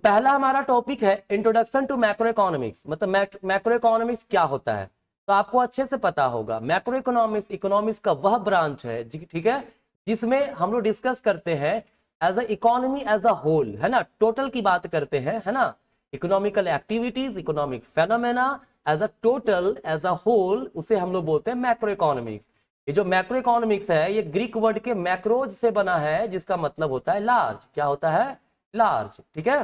पहला हमारा टॉपिक है इंट्रोडक्शन टू मैक्रो इकोनॉमिक्स, मतलब मैक्रो इकोनॉमिक्स क्या होता है। तो आपको अच्छे से पता होगा मैक्रो इकोनॉमिक्स इकोनॉमिक्स का वह ब्रांच है, ठीक है, जिसमें हम लोग डिस्कस करते हैं as a economy as a whole, है ना, टोटल की बात करते हैं, है ना, economical activities, economic phenomena as a total as a whole, उसे हम लोग बोलते हैं मैक्रो इकोनॉमिक्स। ये जो मैक्रो इकोनॉमिक्स है ये ग्रीक वर्ड के मैक्रोज से बना है, जिसका मतलब होता है लार्ज। क्या होता है? लार्ज, ठीक है।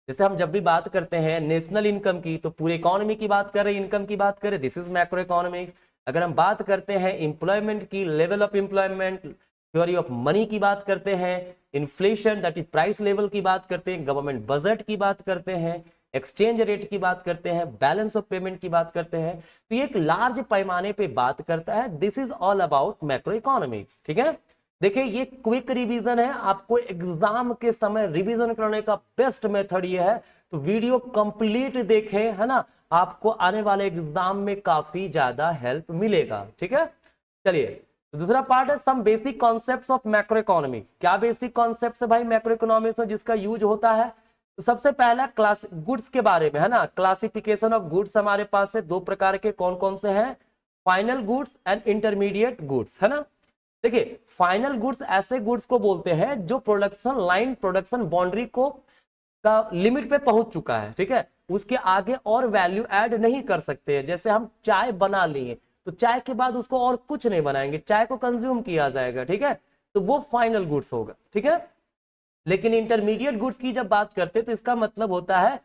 जैसे हम जब भी बात करते हैं नेशनल इनकम की, तो पूरे इकोनॉमी की बात करें, इनकम की बात करें, दिस इज मैक्रो इकोनॉमिक्स। अगर हम बात करते हैं इंप्लॉयमेंट की, level of employment, theory of money की बात करते हैं, inflation that is price level की बात करते हैं, गवर्नमेंट बजट की बात करते हैं, एक्सचेंज रेट की बात करते हैं, बैलेंस ऑफ पेमेंट की बात करते हैं, तो ये एक लार्ज पैमाने पे बात करता है। This is all about macro economics, ठीक है। देखिए ये क्विक रिवीजन है, आपको एग्जाम के समय रिवीजन करने का बेस्ट मेथड ये है, तो वीडियो कंप्लीट देखें, है ना, आपको आने वाले एग्जाम में काफी ज्यादा हेल्प मिलेगा, ठीक है। चलिए, तो दूसरा पार्ट है some basic concepts of macroeconomics. क्या बेसिक कॉन्सेप्ट्स है भाई मैक्रो इकोनॉमिक्स में जिसका यूज होता है? तो सबसे पहला क्लास गुड्स के बारे में, है ना, क्लासिफिकेशन ऑफ गुड्स हमारे पास है दो प्रकार के, कौन कौन से हैं? Final goods and intermediate goods, है ना। देखिए फाइनल गुड्स ऐसे गुड्स को बोलते हैं जो प्रोडक्शन लाइन, प्रोडक्शन बाउंड्री को का लिमिट पे पहुंच चुका है, ठीक है, उसके आगे और वैल्यू ऐड नहीं कर सकते हैं। जैसे हम चाय बना लिए तो चाय के बाद उसको और कुछ नहीं बनाएंगे, चाय को कंज्यूम किया जाएगा, ठीक है, तो वो फाइनल गुड्स होगा, ठीक है। लेकिन इंटरमीडिएट गुड्स की जब बात करते हैं तो इसका मतलब होता है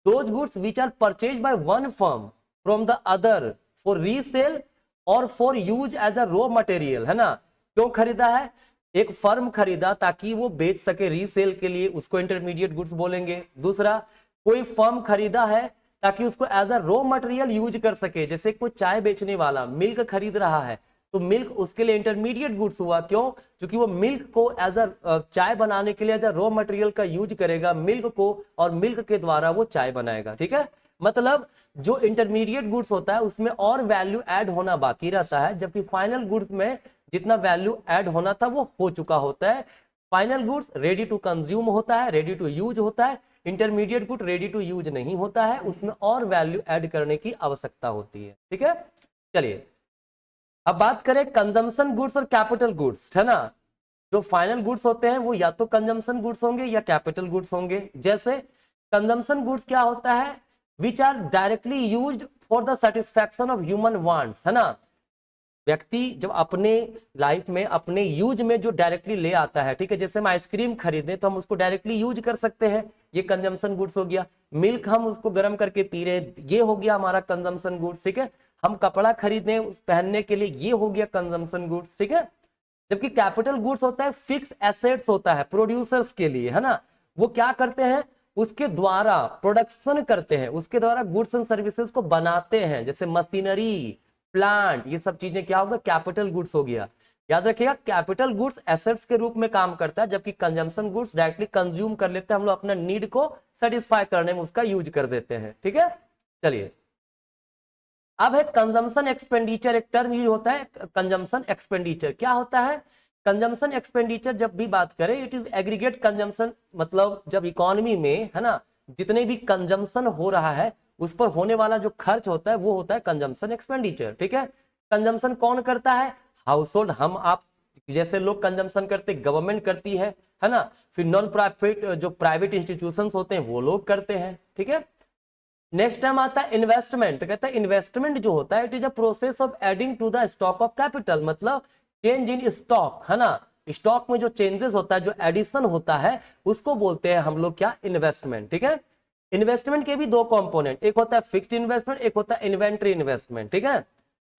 those goods which are purchase by one firm from the other for resale और for use as a raw material, है ना। क्यों खरीदा है? एक फर्म खरीदा ताकि वो बेच सके रीसेल के लिए, उसको इंटरमीडिएट गुड्स बोलेंगे। दूसरा, कोई फर्म खरीदा है ताकि उसको as a raw material use कर सके, जैसे कोई चाय बेचने वाला मिल्क खरीद रहा है तो मिल्क उसके लिए इंटरमीडिएट गुड्स हुआ। क्यों? क्योंकि वो मिल्क को एज अ चाय बनाने के लिए एज अ रॉ मटेरियल का यूज करेगा मिल्क को, और मिल्क के द्वारा वो चाय बनाएगा, ठीक है। मतलब जो इंटरमीडिएट गुड्स होता है उसमें और वैल्यू ऐड होना बाकी रहता है, जबकि फाइनल गुड्स में जितना वैल्यू ऐड होना था वो हो चुका होता है। Final goods ready to consume होता है, रेडी टू यूज होता है। Intermediate good ready to use नहीं होता है, उसमें और वैल्यू ऐड करने की आवश्यकता होती है, ठीक है। चलिए अब बात करें कंजम्पशन गुड्स और कैपिटल गुड्स, है ना। जो फाइनल गुड्स होते हैं वो या तो कंजम्पशन गुड्स होंगे या कैपिटल गुड्स होंगे। जैसे कंजम्पशन गुड्स क्या होता है? Which are directly used for the satisfaction of human wants, है ना। व्यक्ति जब अपने लाइफ में अपने यूज में जो डायरेक्टली ले आता है, ठीक है, जैसे हम आइसक्रीम खरीदें तो हम उसको डायरेक्टली यूज कर सकते हैं, ये कंजम्पशन गुड्स हो गया। मिल्क हम उसको गर्म करके पी रहे हैं, ये हो गया हमारा कंजम्पशन गुड्स, ठीक है। हम कपड़ा खरीदें उस पहनने के लिए, ये हो गया कंजम्पशन गुड्स, ठीक है। जबकि कैपिटल गुड्स होता है फिक्स एसेट्स होता है प्रोड्यूसर्स के लिए, है ना। वो क्या करते हैं? उसके द्वारा प्रोडक्शन करते हैं, उसके द्वारा गुड्स एंड सर्विसेज को बनाते हैं, जैसे मशीनरी, प्लांट, ये सब चीजें क्या होगा? कैपिटल गुड्स हो गया। याद रखिएगा कैपिटल गुड्स एसेट्स के रूप में काम करता है, जबकि कंजम्पशन गुड्स डायरेक्टली कंज्यूम कर लेते हैं, हम लोग अपना नीड को सेटिस्फाई करने में उसका यूज कर देते हैं, ठीक है। चलिए अब है कंजम्पशन एक्सपेंडिचर, एक टर्म यूज होता है कंजम्पशन एक्सपेंडिचर। क्या होता है कंजम्पशन एक्सपेंडिचर? जब भी बात करें इट इज एग्रीगेट कंजम्पशन, मतलब जब इकोनॉमी में, है ना, जितने भी कंजम्पशन हो रहा है उस पर होने वाला जो खर्च होता है वो होता है कंजम्पशन एक्सपेंडिचर, ठीक है। कंजम्पशन कौन करता है? हाउस होल्ड, हम आप जैसे लोग कंजम्पशन करते, गवर्नमेंट करती है ना, फिर नॉन प्रॉफिट जो प्राइवेट इंस्टीट्यूशंस होते हैं वो लोग करते हैं, ठीक है। नेक्स्ट टाइम आता है इन्वेस्टमेंट। तो कहता है इन्वेस्टमेंट जो होता है it is a process of adding to the stock of capital, मतलब चेंज इन स्टॉक, है ना। स्टॉक में जो चेंजेस होता है, जो एडिशन होता है, उसको बोलते हैं हम लोग क्या? इन्वेस्टमेंट, ठीक है। इन्वेस्टमेंट के भी दो कंपोनेंट, एक होता है फिक्स्ड इन्वेस्टमेंट, एक होता है इन्वेंट्री इन्वेस्टमेंट, ठीक है।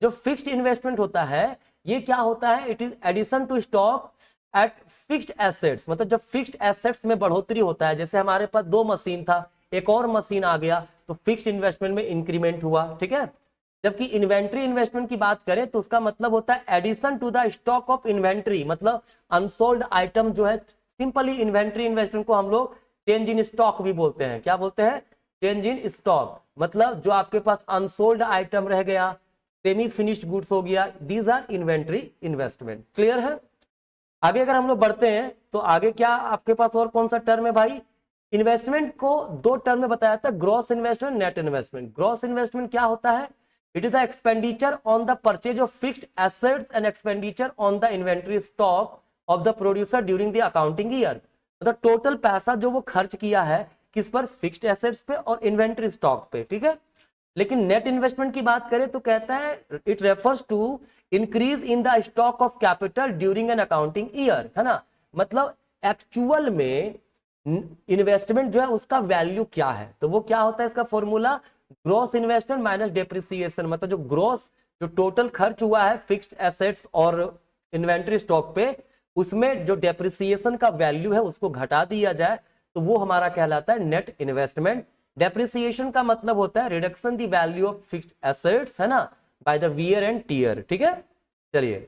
जो फिक्स्ड इन्वेस्टमेंट होता है ये क्या होता है? It is addition to stock at fixed assets, मतलब जब फिक्स्ड एसेट्स में बढ़ोतरी होता है, जैसे हमारे पास 2 मशीन था, एक और मशीन आ गया तो फिक्स्ड इन्वेस्टमेंट में इंक्रीमेंट हुआ, ठीक है। जबकि इन्वेंट्री इन्वेस्टमेंट की बात करें तो उसका मतलब होता है addition to the stock of inventory, मतलब अनसोल्ड आइटम जो है, सिंपली इन्वेंट्री इन्वेस्टमेंट को हम लोग चेंज इन स्टॉक भी बोलते हैं। क्या बोलते हैं? चेंज इन स्टॉक, मतलब जो आपके पास अनसोल्ड आइटम रह गया, सेमी फिनिश्ड गुड्स हो गया, these are inventory investment. Clear है? आगे अगर हम लोग बढ़ते हैं तो आगे क्या आपके पास और कौन सा टर्म है भाई? इन्वेस्टमेंट को दो टर्म में बताया था, gross investment, net investment. Gross investment क्या होता है? It is the expenditure on the purchase of fixed assets and expenditure on the inventory stock of the producer during the accounting year. मतलब total पैसा जो वो खर्च किया है किस पर? फिक्स्ड एसेट्स पे और इन्वेंटरी स्टॉक पे, ठीक है। लेकिन नेट इन्वेस्टमेंट की बात करें तो कहता है it refers to increase in the stock of capital during an accounting year, है ना। मतलब एक्चुअल में इन्वेस्टमेंट जो है उसका वैल्यू क्या है, तो वो क्या होता है? इसका formula gross investment minus depreciation. मतलब जो ग्रॉस, जो टोटल खर्च हुआ है फिक्स्ड एसेट्स और इन्वेंटरी स्टॉक पे, उसमें जो डेप्रिसिएशन का वैल्यू है उसको घटा दिया जाए, तो वो हमारा कहलाता है नेट इन्वेस्टमेंट। डेप्रिसिएशन का मतलब होता है reduction the value of fixed assets, है ना, by the wear and tear, ठीक है। चलिए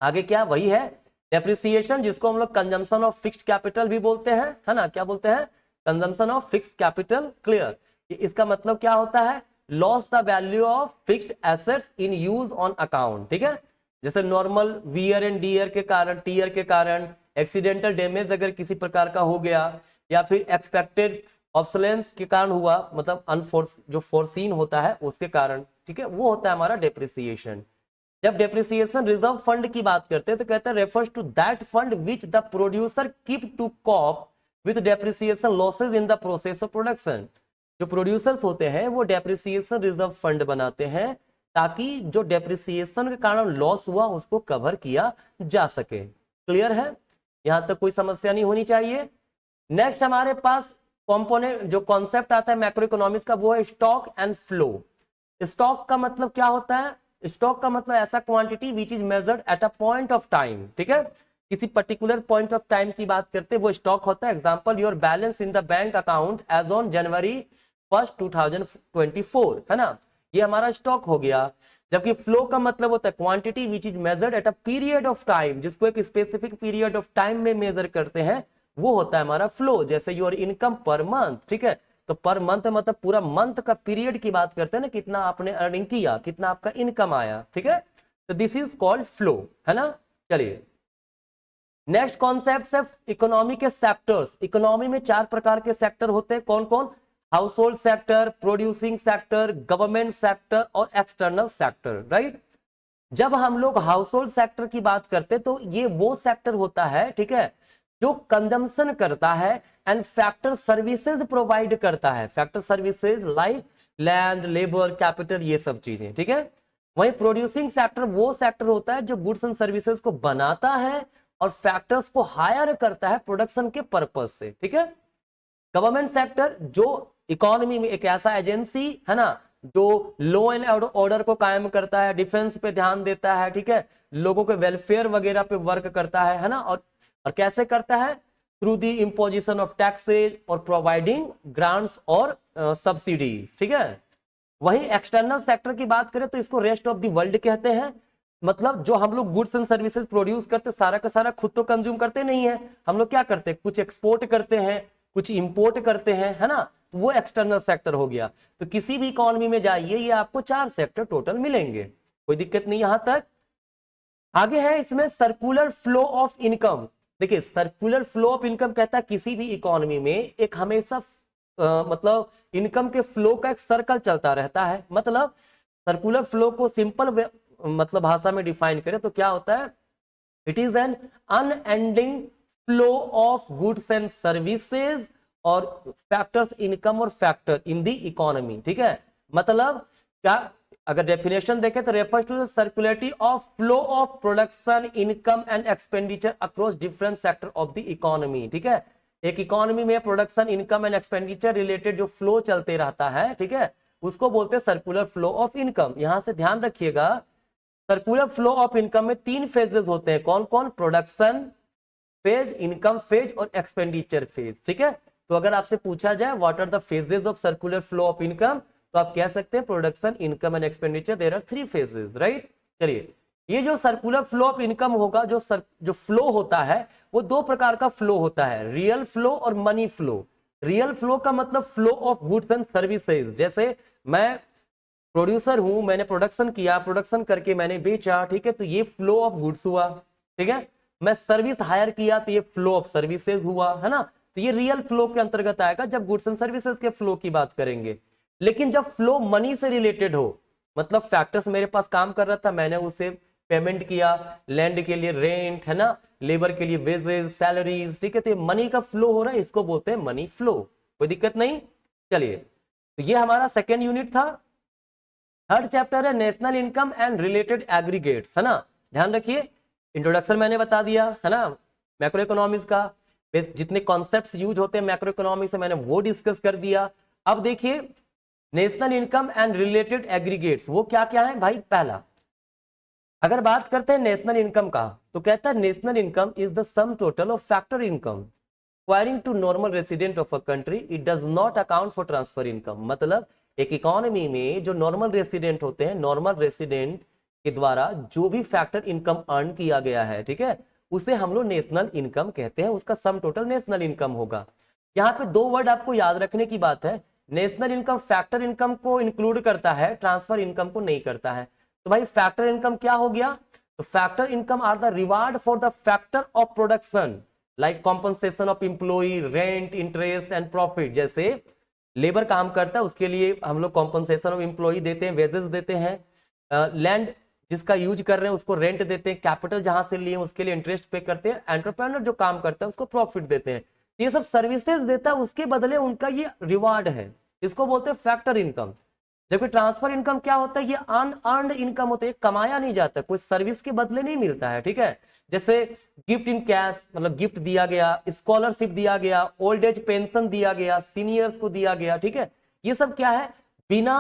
आगे क्या, वही है डेप्रिसिएशन, जिसको हम लोग कंजम्पशन ऑफ फिक्स्ड कैपिटल भी बोलते हैं, है ना। क्या बोलते हैं? Consumption of fixed capital. Clear? इसका मतलब क्या होता है? Loss the value of fixed assets in use on account, ठीक है। जैसे नॉर्मल वियर एंड टीयर के कारण, टीयर के कारण एक्सीडेंटल डैमेज अगर किसी प्रकार का हो गया, या फिर एक्सपेक्टेड ऑब्सोलेंस के कारण हुआ, मतलब अनफोर्स जो फोर्सीन होता है उसके कारण, ठीक है, वो होता है हमारा डेप्रिसिएशन। जब डेप्रिसिएशन रिजर्व फंड की बात करते हैं तो कहते हैं refers to that fund which the producer keep to cope with depreciation losses in the process of production. जो प्रोड्यूसर्स होते हैं वो डेप्रिसिएशन रिजर्व फंड बनाते हैं ताकि जो डेप्रिसिएशन के कारण लॉस हुआ उसको कवर किया जा सके। क्लियर है? यहां तक कोई समस्या नहीं होनी चाहिए। नेक्स्ट हमारे पास कंपोनेंट जो कॉन्सेप्ट आता है मैक्रो इकोनॉमिक्स का, वो है स्टॉक एंड फ्लो। स्टॉक का मतलब क्या होता है? स्टॉक का मतलब ऐसा quantity which is measured at a point of time, ठीक है। किसी पर्टिकुलर पॉइंट ऑफ टाइम की बात करते हैं वो स्टॉक होता है। Example, your balance in the bank account as on January 1, 2024, है ना, ये हमारा स्टॉक हो गया। जबकि फ्लो का मतलब होता है quantity which is measured at a period of time, जिसको एक स्पेसिफिक पीरियड ऑफ टाइम में मेजर करते हैं, वो होता है हमारा फ्लो। जैसे योर इनकम पर मंथ, ठीक है, तो पर मंथ मतलब पूरा मंथ का पीरियड की बात करते हैं ना, कितना आपने अर्निंग किया, कितना आपका इनकम आया, ठीक है। तो दिस इज कॉल्ड फ्लो, है ना। चलिए नेक्स्ट कॉन्सेप्ट है इकोनॉमी के सेक्टर्स। इकोनॉमी में 4 प्रकार के सेक्टर होते हैं। कौन कौन? House hold sector, producing sector, government sector और एक्सटर्नल सेक्टर, राइट। जब हम लोग हाउस होल्ड सेक्टर की बात करते हैं तो ये वो सेक्टर होता है, ठीक है, जो कंजम्पशन करता है एंड फैक्टर सर्विसेज प्रोवाइड करता है। Factor services like land, labour, capital, ये सब चीजें, ठीक है। वहीं प्रोड्यूसिंग सेक्टर वो सेक्टर होता है जो गुड्स एंड सर्विसेज को बनाता है और फैक्टर्स को हायर करता है प्रोडक्शन के पर्पज से, ठीक है। गवर्नमेंट सेक्टर जो इकोनॉमी में एक ऐसा एजेंसी है ना जो लॉ एंड ऑर्डर को कायम करता है, डिफेंस पे ध्यान देता है, ठीक है, लोगों के वेलफेयर वगैरह पे वर्क करता है ना। और कैसे करता है? Through the imposition of taxes और प्रोवाइडिंग ग्रांट्स और सब्सिडीज, ठीक है। वहीं एक्सटर्नल सेक्टर की बात करें तो इसको रेस्ट ऑफ द वर्ल्ड कहते हैं। मतलब जो हम लोग गुड्स एंड सर्विसेज प्रोड्यूस करते सारा का सारा खुद तो कंज्यूम करते नहीं है, हम लोग क्या करते हैं, कुछ एक्सपोर्ट करते हैं, कुछ इंपोर्ट करते हैं, है ना, तो वो एक्सटर्नल सेक्टर हो गया। तो किसी भी इकोनॉमी में जाइए ये आपको 4 सेक्टर टोटल मिलेंगे, कोई दिक्कत नहीं यहां तक। आगे है इसमें सर्कुलर फ्लो ऑफ इनकम। देखिए सर्कुलर फ्लो ऑफ इनकम कहता है किसी भी इकोनॉमी में एक हमेशा मतलब इनकम के फ्लो का एक सर्कल चलता रहता है। मतलब सर्कुलर फ्लो को सिंपल मतलब भाषा में डिफाइन करें तो क्या होता है? It is an unending flow of goods and services और फैक्टर्स इनकम और फैक्टर इन द इकोनॉमी, ठीक है। मतलब क्या, अगर डेफिनेशन देखें तो refers to the circularity of flow of production, income and expenditure across different sector of the economy, ठीक है। एक इकोनॉमी में production, income and expenditure related जो फ्लो चलते रहता है, ठीक है, उसको बोलते हैं सर्कुलर फ्लो ऑफ इनकम। यहां से ध्यान रखिएगा सर्कुलर फ्लो ऑफ इनकम में 3 फेजेस होते हैं। कौन कौन? प्रोडक्शन फेज, इनकम फेज और एक्सपेंडिचर फेज, ठीक है। तो अगर आपसे पूछा जाए what are the phases of circular flow of income, तो आप कह सकते हैं production, income and expenditure, there are 3 phases, right. चलिए ये जो सर्कुलर फ्लो ऑफ इनकम होगा, जो फ्लो होता है वो 2 प्रकार का फ्लो होता है, रियल फ्लो और मनी फ्लो। रियल फ्लो का मतलब flow of goods and services. जैसे मैं प्रोड्यूसर हूं, मैंने प्रोडक्शन किया, प्रोडक्शन करके मैंने बेचा, ठीक है, तो ये फ्लो ऑफ गुड्स हुआ, ठीक है। मैं सर्विस हायर किया तो ये फ्लो ऑफ सर्विसेज हुआ, है ना। तो ये रियल फ्लो के अंतर्गत आएगा जब गुड्स एंड सर्विसेज के फ्लो की बात करेंगे। लेकिन जब फ्लो मनी से रिलेटेड हो, मतलब फैक्टर्स मेरे पास काम कर रहा था, मैंने उसे पेमेंट किया, लैंड के लिए रेंट है ना, लेबर के लिए वेजेस, सैलरीज, ठीक है, तो मनी का फ्लो हो रहा है, इसको बोलते हैं मनी फ्लो। कोई दिक्कत नहीं। चलिए, तो ये हमारा सेकेंड यूनिट था। थर्ड चैप्टर है national income and related aggregates, है ना। ध्यान रखिए, इंट्रोडक्शन मैंने बता दिया है ना, मैक्रो इकोनॉमिक्स का जितने कॉन्सेप्ट्स यूज होते हैं मैक्रो इकोनॉमिक्स से मैंने वो डिस्कस कर दिया। अब देखिए national income and related aggregates वो क्या क्या है भाई। पहला, अगर बात करते हैं नेशनल इनकम का, तो कहता है national income is the sum total of factor income acquiring to normal resident of a country, it does not account for transfer income. मतलब एक इकोनॉमी में जो नॉर्मल रेसिडेंट होते हैं, नॉर्मल रेसिडेंट के द्वारा जो भी फैक्टर इनकम अर्न किया गया है, ठीक है, उसे हम लोग नेशनल इनकम कहते हैं, उसका सम टोटल नेशनल इनकम होगा। यहाँ पे दो वर्ड आपको याद रखने की बात है, नेशनल इनकम फैक्टर इनकम को इंक्लूड करता है, ट्रांसफर इनकम को नहीं करता है। तो भाई फैक्टर इनकम क्या हो गया, तो factor income are the reward for the factor of production like compensation of employee, rent, interest and profit. जैसे लेबर काम करता है उसके लिए हम लोग कॉम्पनसेशन ऑफ एम्प्लॉई देते हैं, वेजेस देते हैं, लैंड जिसका यूज कर रहे हैं उसको रेंट देते हैं, कैपिटल जहां से लिए उसके लिए इंटरेस्ट पे करते हैं, एंटरप्रेन्योर जो काम करता है उसको प्रॉफिट देते हैं। ये सब सर्विसेज देता है, उसके बदले उनका ये रिवार्ड है, इसको बोलते हैं फैक्टर इनकम। जबकि ट्रांसफर इनकम क्या होता है, ये अनअर्न्ड इनकम होता है, कमाया नहीं जाता, कोई सर्विस के बदले नहीं मिलता है, ठीक है। जैसे गिफ्ट इन कैश, मतलब गिफ्ट दिया गया, स्कॉलरशिप दिया गया, ओल्ड एज पेंशन दिया गया, सीनियर्स को दिया गया, ठीक है, ये सब क्या है, बिना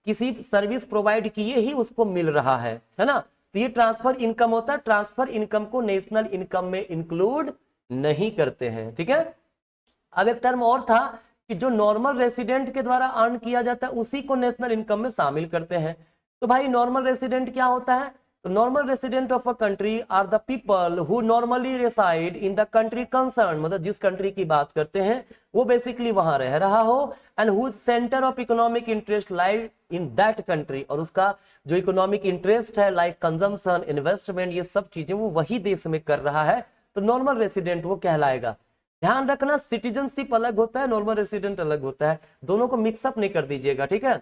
किसी सर्विस प्रोवाइड किए ही उसको मिल रहा है ना। तो ये ट्रांसफर इनकम होता है, ट्रांसफर इनकम को नेशनल इनकम में इंक्लूड नहीं करते हैं, ठीक है। अब एक टर्म और था कि जो नॉर्मल रेसिडेंट के द्वारा अर्न किया जाता है उसी को नेशनल इनकम में शामिल करते हैं। तो भाई नॉर्मल रेसिडेंट क्या होता है, तो normal resident of a country are the people who normally reside in the country concern, मतलब जिस कंट्री की बात करते हैं वो बेसिकली वहां रह रहा हो, and whose centre of economic interest lies in that country, और उसका जो इकोनॉमिक इंटरेस्ट है लाइक कंजम्पशन, इन्वेस्टमेंट, ये सब चीजें वो वही देश में कर रहा है, तो नॉर्मल रेसिडेंट वो कहलाएगा। ध्यान रखना सिटीजनशिप अलग होता है, नॉर्मल रेसिडेंट अलग होता है, दोनों को मिक्सअप नहीं कर दीजिएगा, ठीक है।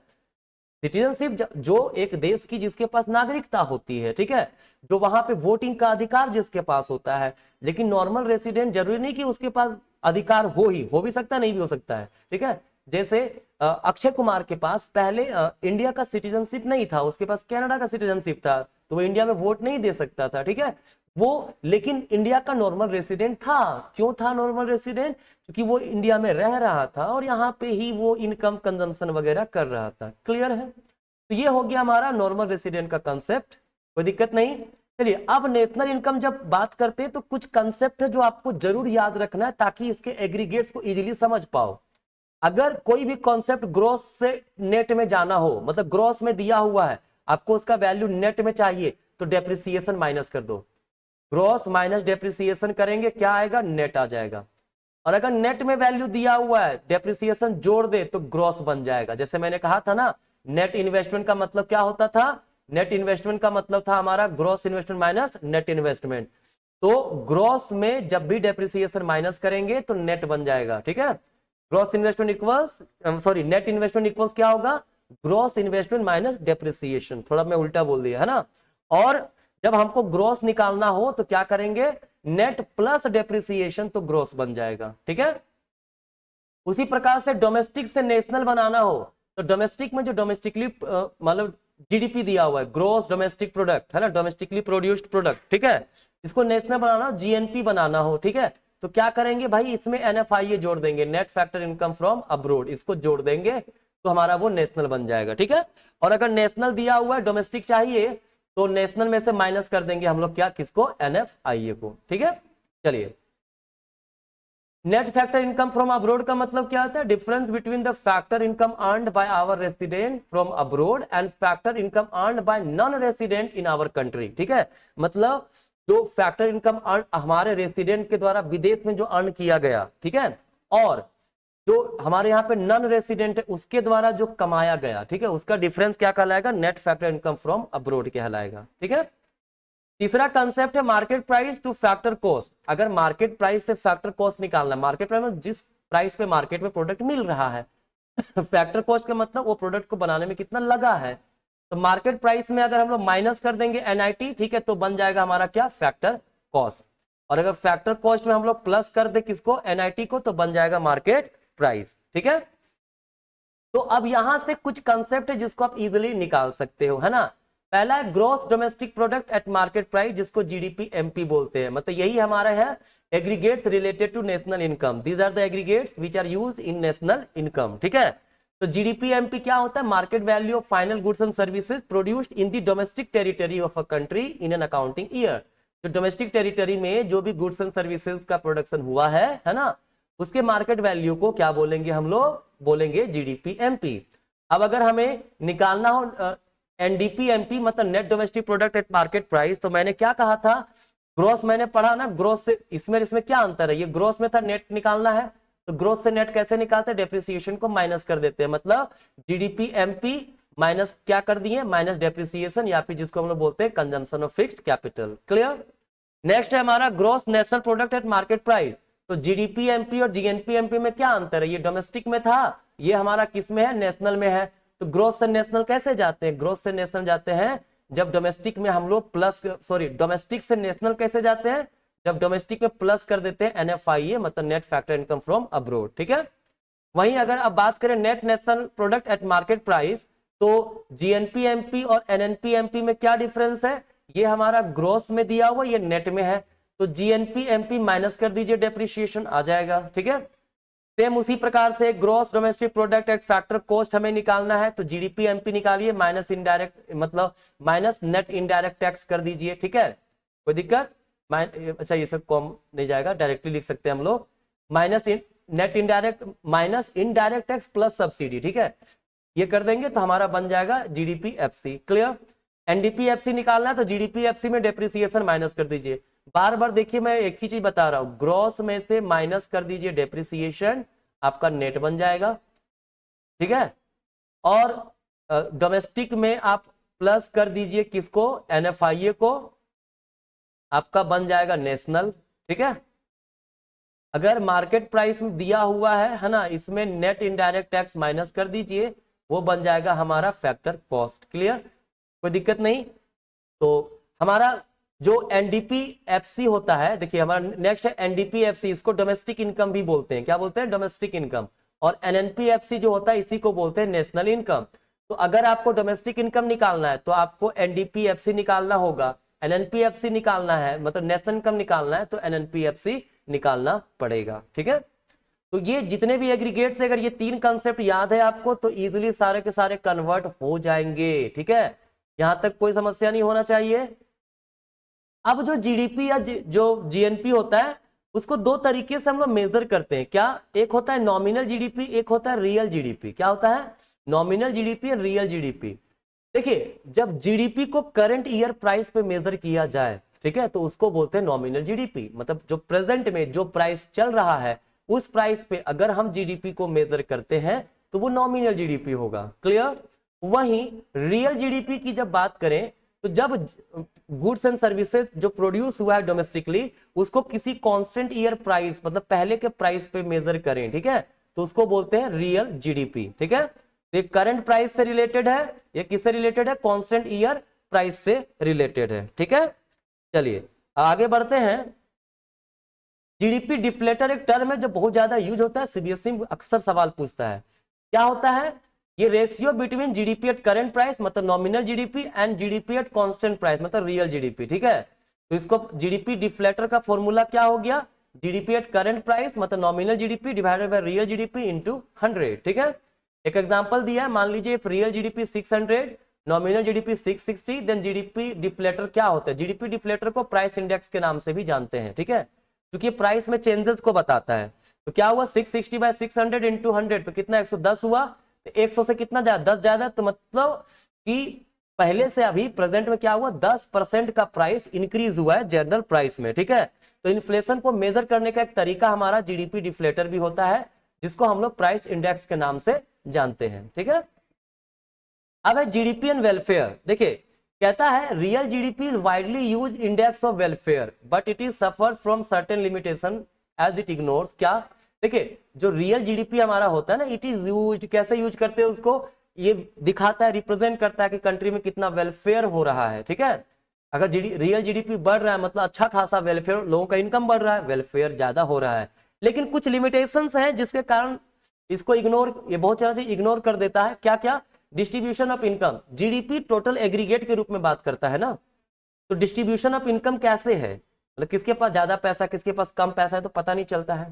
सिटीजनशिप जो एक देश की जिसके पास नागरिकता होती है, ठीक है, जो वहां पे वोटिंग का अधिकार जिसके पास होता है। लेकिन नॉर्मल रेसिडेंट जरूरी नहीं कि उसके पास अधिकार हो भी सकता है, नहीं भी हो सकता है, ठीक है। जैसे अक्षय कुमार के पास पहले इंडिया का सिटीजनशिप नहीं था, उसके पास कनाडा का सिटीजनशिप था, तो वो इंडिया में वोट नहीं दे सकता था, ठीक है वो, लेकिन इंडिया का नॉर्मल रेसिडेंट था। क्यों था नॉर्मल रेसिडेंट, क्योंकि वो इंडिया में रह रहा था और यहाँ पे ही वो इनकम कंजम्पशन वगैरह कर रहा था। क्लियर है, तो ये हो गया हमारा नॉर्मल रेसिडेंट का कंसेप्ट, कोई दिक्कत नहीं। चलिए अब नेशनल इनकम जब बात करते हैं तो कुछ कंसेप्ट है जो आपको जरूर याद रखना है ताकि इसके एग्रीगेट्स को इजीली समझ पाओ। अगर कोई भी कॉन्सेप्ट ग्रॉस से नेट में जाना हो, मतलब ग्रॉस में दिया हुआ है, आपको उसका वैल्यू नेट में चाहिए, तो डेप्रिसिएशन माइनस कर दो, ग्रॉस माइनस डेप्रिसिएशन करेंगे क्या आएगा, नेट आ जाएगा। और अगर नेट में वैल्यू दिया हुआ है डेप्रिसिएशन जोड़ दे तो ग्रॉस बन जाएगा। जैसे मैंने कहा था ना, नेट इन्वेस्टमेंट का मतलब क्या होता था, नेट इन्वेस्टमेंट का मतलब था हमारा gross investment minus net investment. तो ग्रॉस में जब भी डेप्रिसिएशन माइनस करेंगे तो नेट बन जाएगा, ठीक है। Gross investment equals sorry net investment equals क्या होगा, ग्रॉस इन्वेस्टमेंट माइनस डेप्रिसिएशन, थोड़ा मैं उल्टा बोल दिया है ना। और जब हमको ग्रॉस निकालना हो तो क्या करेंगे, नेट प्लस डेप्रिसिएशन, तो ग्रॉस बन जाएगा, ठीक है। उसी प्रकार से डोमेस्टिक से नेशनल बनाना हो तो डोमेस्टिक में जो डोमेस्टिकली मतलब जीडीपी दिया हुआ है, ग्रॉस डोमेस्टिक प्रोडक्ट है ना, डोमेस्टिकली प्रोड्यूस्ड प्रोडक्ट, ठीक है, इसको नेशनल बनाना हो, जीएनपी बनाना हो, ठीक है, तो क्या करेंगे भाई, इसमें एनएफआईए जोड़ देंगे, net factor income from abroad, इसको जोड़ देंगे तो हमारा वो नेशनल बन जाएगा, ठीक है। और अगर नेशनल दिया हुआ है डोमेस्टिक चाहिए तो नेशनल में से माइनस कर देंगे हम लोग क्या, किसको, एनएफआईए को, ठीक है। चलिए net factor income from abroad का मतलब क्या होता है, difference between the factor income earned by our resident from abroad and factor income earned by non resident in our country, ठीक है। मतलब जो फैक्टर इनकम अर्न हमारे रेसिडेंट के द्वारा विदेश में जो अर्न किया गया, ठीक है, और जो हमारे यहाँ पे नॉन रेसिडेंट है उसके द्वारा जो कमाया गया, ठीक है, उसका डिफरेंस क्या कहलाएगा, net factor income from abroad कहलाएगा, ठीक है। तीसरा कंसेप्ट है market price two factor cost. अगर मार्केट प्राइस से फैक्टर कॉस्ट निकालना, मार्केट प्राइस में जिस प्राइस पे मार्केट में प्रोडक्ट मिल रहा है फैक्टर कॉस्ट का मतलब वो प्रोडक्ट को बनाने में कितना लगा है। तो मार्केट प्राइस में अगर हम लोग माइनस कर देंगे NIT, ठीक है, तो बन जाएगा हमारा क्या, फैक्टर कॉस्ट। और अगर फैक्टर कॉस्ट में हम लोग प्लस कर दे किसको, NIT को, तो बन जाएगा मार्केट प्राइस। ठीक है, तो अब यहां से कुछ कंसेप्ट है जिसको आप इजीली निकाल सकते हो, है ना। पहला है gross domestic product at market price, जिसको GDP MP बोलते हैं। मतलब यही हमारा है aggregates related to national income. These are the aggregates which are used in national income. ठीक है, तो GDP MP क्या होता है, market value of final goods and services produced in the domestic territory of a country in an accounting year. जो domestic territory में जो भी गुड्स एंड सर्विसेज का प्रोडक्शन हुआ है ना, उसके मार्केट वैल्यू को क्या बोलेंगे, हम लोग बोलेंगे GDP MP। अब अगर हमें निकालना हो NDP MP मतलब net domestic product at market price, तो मैंने क्या कहा था, ग्रोस मैंने पढ़ा ना, ग्रोस से इसमें क्या अंतर है, ये ग्रोस में था, नेट निकालना है, तो ग्रोस से नेट कैसे निकालते हैं, डेप्रिसिएशन को माइनस कर देते हैं। मतलब GDP MP माइनस क्या कर दिए, माइनस डेप्रिसिएशन, या फिर जिसको हम लोग बोलते हैं consumption of fixed capital. Clear. Next है हमारा gross national product at market price. तो GDP MP और GNP MP में क्या अंतर है, ये डोमेस्टिक में था, ये हमारा किस में है, नेशनल में है। तो ग्रोस से नेशनल कैसे जाते हैं, ग्रोस से नेशनल जाते हैं जब डोमेस्टिक में हम लोग प्लस, सॉरी, डोमेस्टिक से नेशनल कैसे जाते हैं, जब डोमेस्टिक में प्लस कर देते हैं NFIA मतलब net factor income from abroad. ठीक है, वहीं अगर अब बात करें net national product at market price, तो GNP MP और NNP MP में क्या डिफरेंस है, ये हमारा ग्रोस में दिया हुआ, ये नेट में है, तो GNP MP माइनस कर दीजिए, डेप्रिसिएशन आ जाएगा। ठीक है, सेम उसी प्रकार से gross domestic product eight factor cost हमें निकालना है, तो GDP MP निकालिए, माइनस इनडायरेक्ट मतलब माइनस नेट इनडायरेक्ट टैक्स कर दीजिए। ठीक है, कोई दिक्कत, अच्छा ये सब कॉम नहीं जाएगा, डायरेक्टली लिख सकते हैं हम लोग, minus net indirect minus indirect tax plus subsidy. ठीक है, ये कर देंगे तो हमारा बन जाएगा GDP FC। Clear. NDP FC निकालना है, तो GDP FC में डेप्रिसिएशन माइनस कर दीजिए। बार बार देखिए मैं एक ही चीज बता रहा हूं, ग्रॉस में से माइनस कर दीजिए डेप्रिसिएशन, आपका नेट बन जाएगा। ठीक है, और डोमेस्टिक में आप प्लस कर दीजिए किसको, NFIA को, आपका बन जाएगा नेशनल। ठीक है, अगर मार्केट प्राइस दिया हुआ है ना, इसमें नेट इनडायरेक्ट टैक्स माइनस कर दीजिए, वो बन जाएगा हमारा फैक्टर कॉस्ट। क्लियर, कोई दिक्कत नहीं। तो हमारा जो NDP FC होता है, देखिए हमारा नेक्स्ट है NDP FC, इसको डोमेस्टिक इनकम भी बोलते हैं, क्या बोलते हैं, डोमेस्टिक इनकम। और NNP FC जो होता है इसी को बोलते हैं नेशनल इनकम। तो अगर आपको डोमेस्टिक इनकम निकालना है तो आपको NDP FC निकालना होगा, NNP FC निकालना है मतलब नेशनल इनकम निकालना है तो NNP FC निकालना पड़ेगा। ठीक है, तो ये जितने भी एग्रीगेट से अगर ये तीन कंसेप्ट याद है आपको तो इजिली सारे के सारे कन्वर्ट हो जाएंगे। ठीक है, यहां तक कोई समस्या नहीं होना चाहिए। अब जो GDP या जो GNP होता है उसको दो तरीके से हम लोग मेजर करते हैं, क्या, एक होता है नॉमिनल GDP, एक होता है रियल GDP। क्या होता है, नॉमिनल GDP और रियल GDP। देखिए जब GDP को करंट ईयर प्राइस पे मेजर किया जाए, ठीक है, तो उसको बोलते हैं नॉमिनल GDP, मतलब जो प्रेजेंट में जो प्राइस चल रहा है उस प्राइस पे अगर हम GDP को मेजर करते हैं तो वो नॉमिनल GDP होगा। क्लियर। वहीं रियल GDP की जब बात करें तो जब गुड्स एंड सर्विसेज जो प्रोड्यूस हुआ है डोमेस्टिकली उसको किसी कांस्टेंट ईयर प्राइस मतलब पहले के प्राइस पे मेजर करें, ठीक है, तो उसको बोलते हैं रियल GDP। ठीक है, तो ये करंट प्राइस से रिलेटेड है, ये किससे रिलेटेड है, कांस्टेंट ईयर प्राइस से रिलेटेड है। ठीक है, चलिए आगे बढ़ते हैं। GDP डिफ्लेटर एक टर्म है जो बहुत ज्यादा यूज होता है, CBSE अक्सर सवाल पूछता है। क्या होता है, ये ratio between GDP at current price मतलब nominal GDP and GDP at constant price मतलब रियल GDP। ठीक है, तो इसको GDP डिफ्लेटर का फॉर्मूला क्या हो गया, GDP एट करंट प्राइस मतलब nominal GDP divided by real GDP into 100। ठीक है, एक एग्जांपल दिया है, मान लीजिए if real GDP 600, nominal GDP 660, then GDP deflator क्या होता है, GDP डिफ्लेटर को प्राइस इंडेक्स के नाम से भी जानते हैं। ठीक है, क्योंकि प्राइस में चेंजेस को बताता है। तो क्या हुआ 660 बाय 600 इंटू 100 तो कितना 110 हुआ, तो 100 से कितना ज्यादा 10 ज्यादा, तो मतलब कि पहले से अभी प्रेजेंट में क्या हुआ 10% का प्राइस इंक्रीज हुआ है जनरल प्राइस में। ठीक है, तो इन्फ्लेशन को मेजर करने का एक तरीका हमारा GDP डिफ्लेटर भी होता है जिसको हम लोग प्राइस इंडेक्स के नाम से जानते हैं। ठीक है, अब है GDP एंड वेलफेयर। देखिए कहता है real GDP is widely use index of welfare but it is suffer from certain limitation as it ignores. क्या, देखिए जो रियल जीडीपी हमारा होता है ना, इट इज यूज, कैसे यूज करते हैं उसको, ये दिखाता है, रिप्रेजेंट करता है कि कंट्री में कितना वेलफेयर हो रहा है। ठीक है, अगर रियल जीडीपी बढ़ रहा है मतलब अच्छा खासा वेलफेयर, लोगों का इनकम बढ़ रहा है, वेलफेयर ज्यादा हो रहा है। लेकिन कुछ लिमिटेशंस हैं जिसके कारण इसको इग्नोर, ये बहुत सारा चीज इग्नोर कर देता है। क्या क्या, distribution of income, GDP total aggregate के रूप में बात करता है ना, तो डिस्ट्रीब्यूशन ऑफ इनकम कैसे है, मतलब किसके पास ज्यादा पैसा किसके पास कम पैसा है तो पता नहीं चलता है।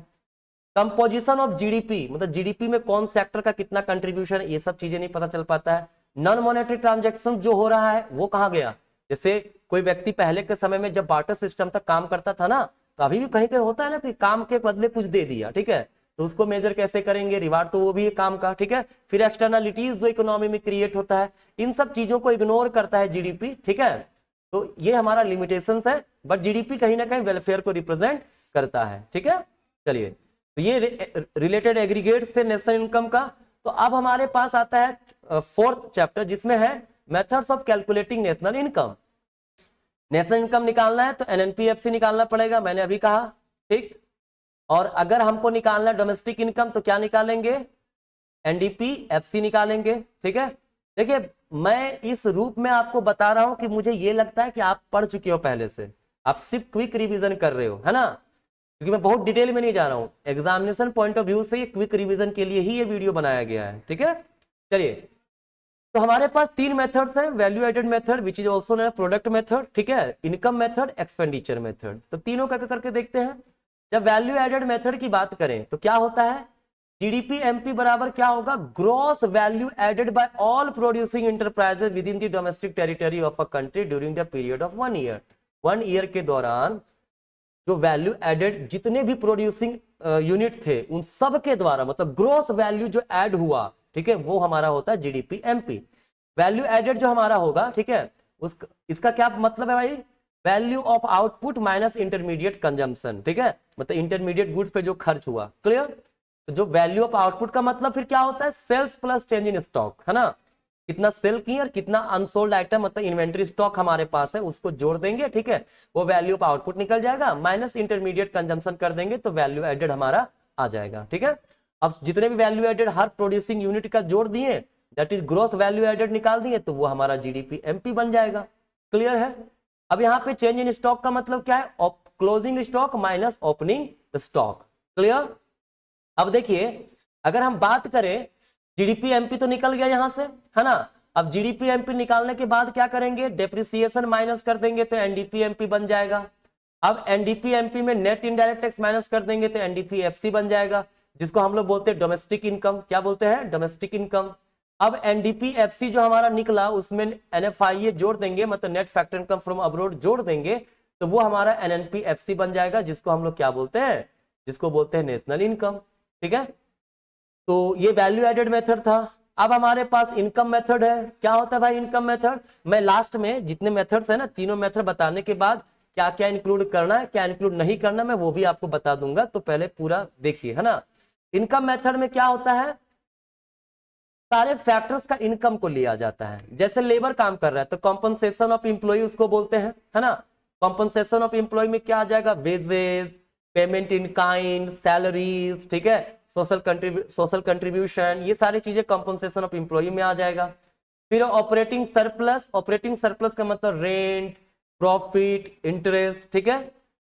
कंपोजिशन ऑफ जीडीपी, मतलब जीडीपी में कौन सेक्टर का कितना कंट्रीब्यूशन, ये सब चीजें नहीं पता चल पाता है। नॉन मॉनेटरी ट्रांजेक्शन जो हो रहा है वो कहाँ गया, जैसे कोई व्यक्ति पहले के समय में जब बार्टर सिस्टम तक काम करता था ना, तो अभी भी कहीं कहीं होता है ना कि काम के बदले कुछ दे दिया, ठीक है, तो उसको मेजर कैसे करेंगे, रिवार्ड तो वो भी है काम का। ठीक है, फिर एक्सटर्नलिटीज जो इकोनॉमी में क्रिएट होता है, इन सब चीजों को इग्नोर करता है जीडीपी। ठीक है, तो ये हमारा लिमिटेशंस है, बट जीडीपी कहीं ना कहीं वेलफेयर को रिप्रेजेंट करता है। ठीक है, चलिए, तो ये रिलेटेड एग्रीगेट से नेशनल इनकम का। तो अब हमारे पास आता है फोर्थ चैप्टर जिसमें है methods of calculating national income. National income निकालना है तो एनएनपीएफसी निकालना पड़ेगा, मैंने अभी कहा। ठीक, और अगर हमको निकालना है डोमेस्टिक इनकम तो क्या निकालेंगे, एनडीपीएफसी निकालेंगे। ठीक है, देखिए मैं इस रूप में आपको बता रहा हूं कि मुझे ये लगता है कि आप पढ़ चुके हो पहले से, आप सिर्फ क्विक रिवीजन कर रहे हो, है ना, क्योंकि मैं बहुत डिटेल में नहीं जा रहा हूं, एग्जामिनेशन पॉइंट ऑफ व्यू से ये क्विक रिवीजन के लिए ही ये वीडियो बनाया गया है। ठीक है, चलिए, तो हमारे पास तीन मेथड्स हैं, value added method which is also known product method, ठीक है, इनकम मेथड, एक्सपेंडिचर मेथड। तो तीनों का करके देखते हैं। जब वैल्यू एडेड मेथड की बात करें तो क्या होता है, जीडीपी एमपी बराबर क्या होगा, gross value added by all producing enterprises within the domestic territory of a country during the period of 1 year. 1 year के दौरान जो वैल्यू एडेड जितने भी प्रोड्यूसिंग यूनिट थे उन सब के द्वारा, मतलब ग्रॉस वैल्यू जो ऐड हुआ, ठीक है, वो हमारा होता है जीडीपी एमपी। वैल्यू एडेड जो हमारा होगा, ठीक है, इसका क्या मतलब है भाई, value of output minus intermediate consumption. ठीक है, मतलब इंटरमीडिएट गुड्स पे जो खर्च हुआ, क्लियर। तो जो वैल्यू ऑफ आउटपुट का मतलब फिर क्या होता है, sales plus change in stock, है ना, कितना सेल की और कितना अनसोल्ड आइटम, मतलब इन्वेंट्री स्टॉक हमारे पास है उसको जोड़ देंगे, ठीक है, वो वैल्यू ऑफ आउटपुट निकल जाएगा, माइनस इंटरमीडिएट कंजम्पशन कर देंगे तो वैल्यू एडेड हमारा आ जाएगा। ठीक है, अब जितने भी वैल्यू एडेड हर प्रोड्यूसिंग यूनिट का जोड़ दिए, that is gross value added निकाल दिए, तो वो हमारा जीडीपी एमपी बन जाएगा। क्लियर है। अब यहाँ पे चेंज इन स्टॉक का मतलब क्या है, closing stock minus opening stock. Clear. अब देखिए अगर हम बात करें, जीडीपी एमपी तो निकल गया यहां से, है ना, अब जीडीपी एमपी निकालने के बाद क्या करेंगे, डेप्रिसिएशन माइनस कर देंगे तो एनडीपी एमपी बन जाएगा। अब एनडीपी एमपी में नेट इनडायरेक्ट टैक्स माइनस कर देंगे तो एनडीपी एफसी बन जाएगा, जिसको हम लोग बोलते हैं डोमेस्टिक इनकम। क्या बोलते हैं, डोमेस्टिक इनकम। अब एनडीपी एफसी जो हमारा निकला उसमें एनएफआईए जोड़ देंगे, मतलब net factor income from abroad जोड़ देंगे, तो वो हमारा एनएनपी एफसी बन जाएगा, जिसको हम लोग क्या बोलते हैं, जिसको बोलते हैं नेशनल इनकम। ठीक है, तो ये वैल्यू एडेड मेथड था। अब हमारे पास इनकम मेथड है। क्या होता है भाई इनकम मेथड, मैं लास्ट में जितने मेथड्स है ना, तीनों मेथड बताने के बाद क्या क्या इंक्लूड करना है क्या इंक्लूड नहीं करना मैं वो भी आपको बता दूंगा, तो पहले पूरा देखिए, है ना। इनकम मेथड में क्या होता है, सारे फैक्टर्स का इनकम को लिया जाता है। जैसे लेबर काम कर रहा है तो कॉम्पनसेशन ऑफ एम्प्लॉय उसको बोलते हैं, है ना। कॉम्पनसेशन ऑफ एम्प्लॉय में क्या आ जाएगा, wages, payment in kind, salaries, ठीक है, सोशल कंट्रीब्यूशन, ये सारी चीजें कॉम्पनसेशन ऑफ एम्प्लॉय में आ जाएगा। फिर ऑपरेटिंग सरप्लस, ऑपरेटिंग सरप्लस का मतलब रेंट, प्रॉफिट, इंटरेस्ट, ठीक है।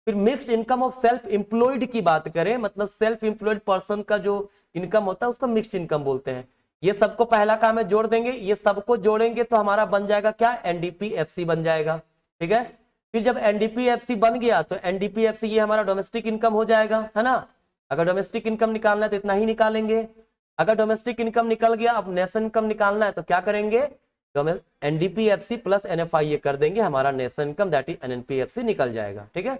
फिर mixed income of self employed की बात करें, मतलब सेल्फ एम्प्लॉयड पर्सन का जो इनकम होता है उसको मिक्स्ड इनकम बोलते हैं। ये सबको पहला काम में जोड़ देंगे, ये सबको जोड़ेंगे तो हमारा बन जाएगा क्या, एनडीपीएफसी बन जाएगा। ठीक है, फिर जब एनडीपीएफसी बन गया तो एनडीपीएफसी ये हमारा डोमेस्टिक इनकम हो जाएगा, है ना। अगर डोमेस्टिक इनकम निकालना है तो इतना ही निकालेंगे। अगर डोमेस्टिक इनकम निकल गया, अब नेशनल इनकम निकालना है तो क्या करेंगे, एनडीपीएफसी प्लस एनएफआईए कर देंगे, हमारा नेशनल इनकम दैट इज एनएनपीएफसी निकल जाएगा। ठीक है,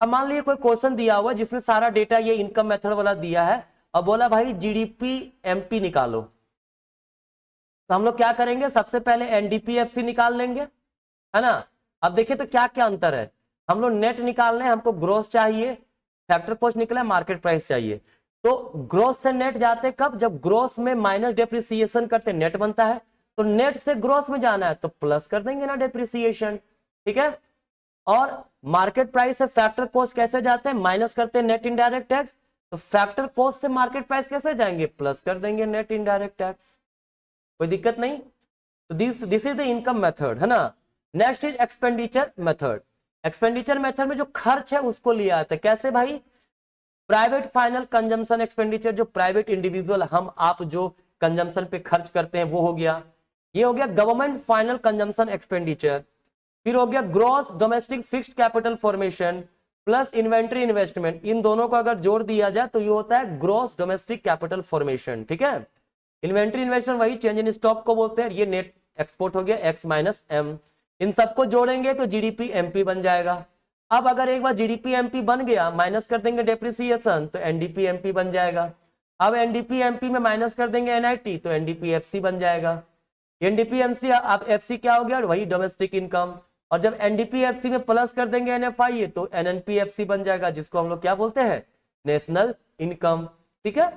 अब मान लीजिए कोई क्वेश्चन दिया हुआ जिसमें सारा डेटा ये इनकम मेथड वाला दिया है, अब बोला भाई जीडीपी एमपी निकालो, तो हम लोग क्या करेंगे, सबसे पहले एनडीपीएफसी निकाल लेंगे, है ना। अब देखिए तो क्या क्या अंतर है, हम लोग नेट निकाल रहे हैं, हमको ग्रोस चाहिए, फैक्टर कॉस्ट निकला, मार्केट प्राइस चाहिए। तो ग्रोस से नेट जाते कब, जब ग्रोस में माइनस डेप्रिसिएशन करते नेट बनता है, तो नेट से ग्रॉस में जाना है तो प्लस कर देंगे ना डेप्रिसिएशन, ठीक है। और मार्केट प्राइस से फैक्टर कॉस्ट कैसे जाते हैं, माइनस करते हैं नेट इनडायरेक्ट टैक्स, तो फैक्टर कॉस्ट से मार्केट प्राइस कैसे जाएंगे, प्लस कर देंगे नेट इनडायरेक्ट टैक्स, कोई दिक्कत नहीं। तो this is the income method, है ना। Next is expenditure method. Expenditure method में जो खर्च है उसको लिया आता है, कैसे भाई, प्राइवेट फाइनल कंजम्पशन एक्सपेंडिचर, जो प्राइवेट इंडिविजुअल हम आप जो कंजम्पशन पे खर्च करते हैं वो हो गया, ये हो गया गवर्नमेंट फाइनल कंजम्पशन एक्सपेंडिचर। फिर हो गया gross domestic fixed capital formation plus inventory investment, इन दोनों को अगर जोड़ दिया जाए तो ये होता है ग्रॉस डोमेस्टिक कैपिटल फॉर्मेशन, ठीक है। इन्वेंट्री इन्वेस्टमेंट वही चेंज इन स्टॉक को बोलते हैं, ये नेट एक्सपोर्ट हो गया एक्स माइनस एम, इन सबको जोड़ेंगे तो जीडीपी एमपी बन जाएगा। अब अगर एक बार जीडीपी एमपी बन गया, माइनस कर देंगे डेप्रिसिएशन तो एनडीपी एमपी बन जाएगा। अब एनडीपी एमपी में माइनस कर देंगे एनआईटी तो एनडीपी एफसी बन जाएगा। एनडीपी एमसी, अब एफसी क्या हो गया, वही डोमेस्टिक इनकम, और जब एनडीपी एफसी में प्लस कर देंगे एनएफआई तो एनएनपी एफसी बन जाएगा, जिसको हम लोग क्या बोलते हैं, नेशनल इनकम, ठीक है।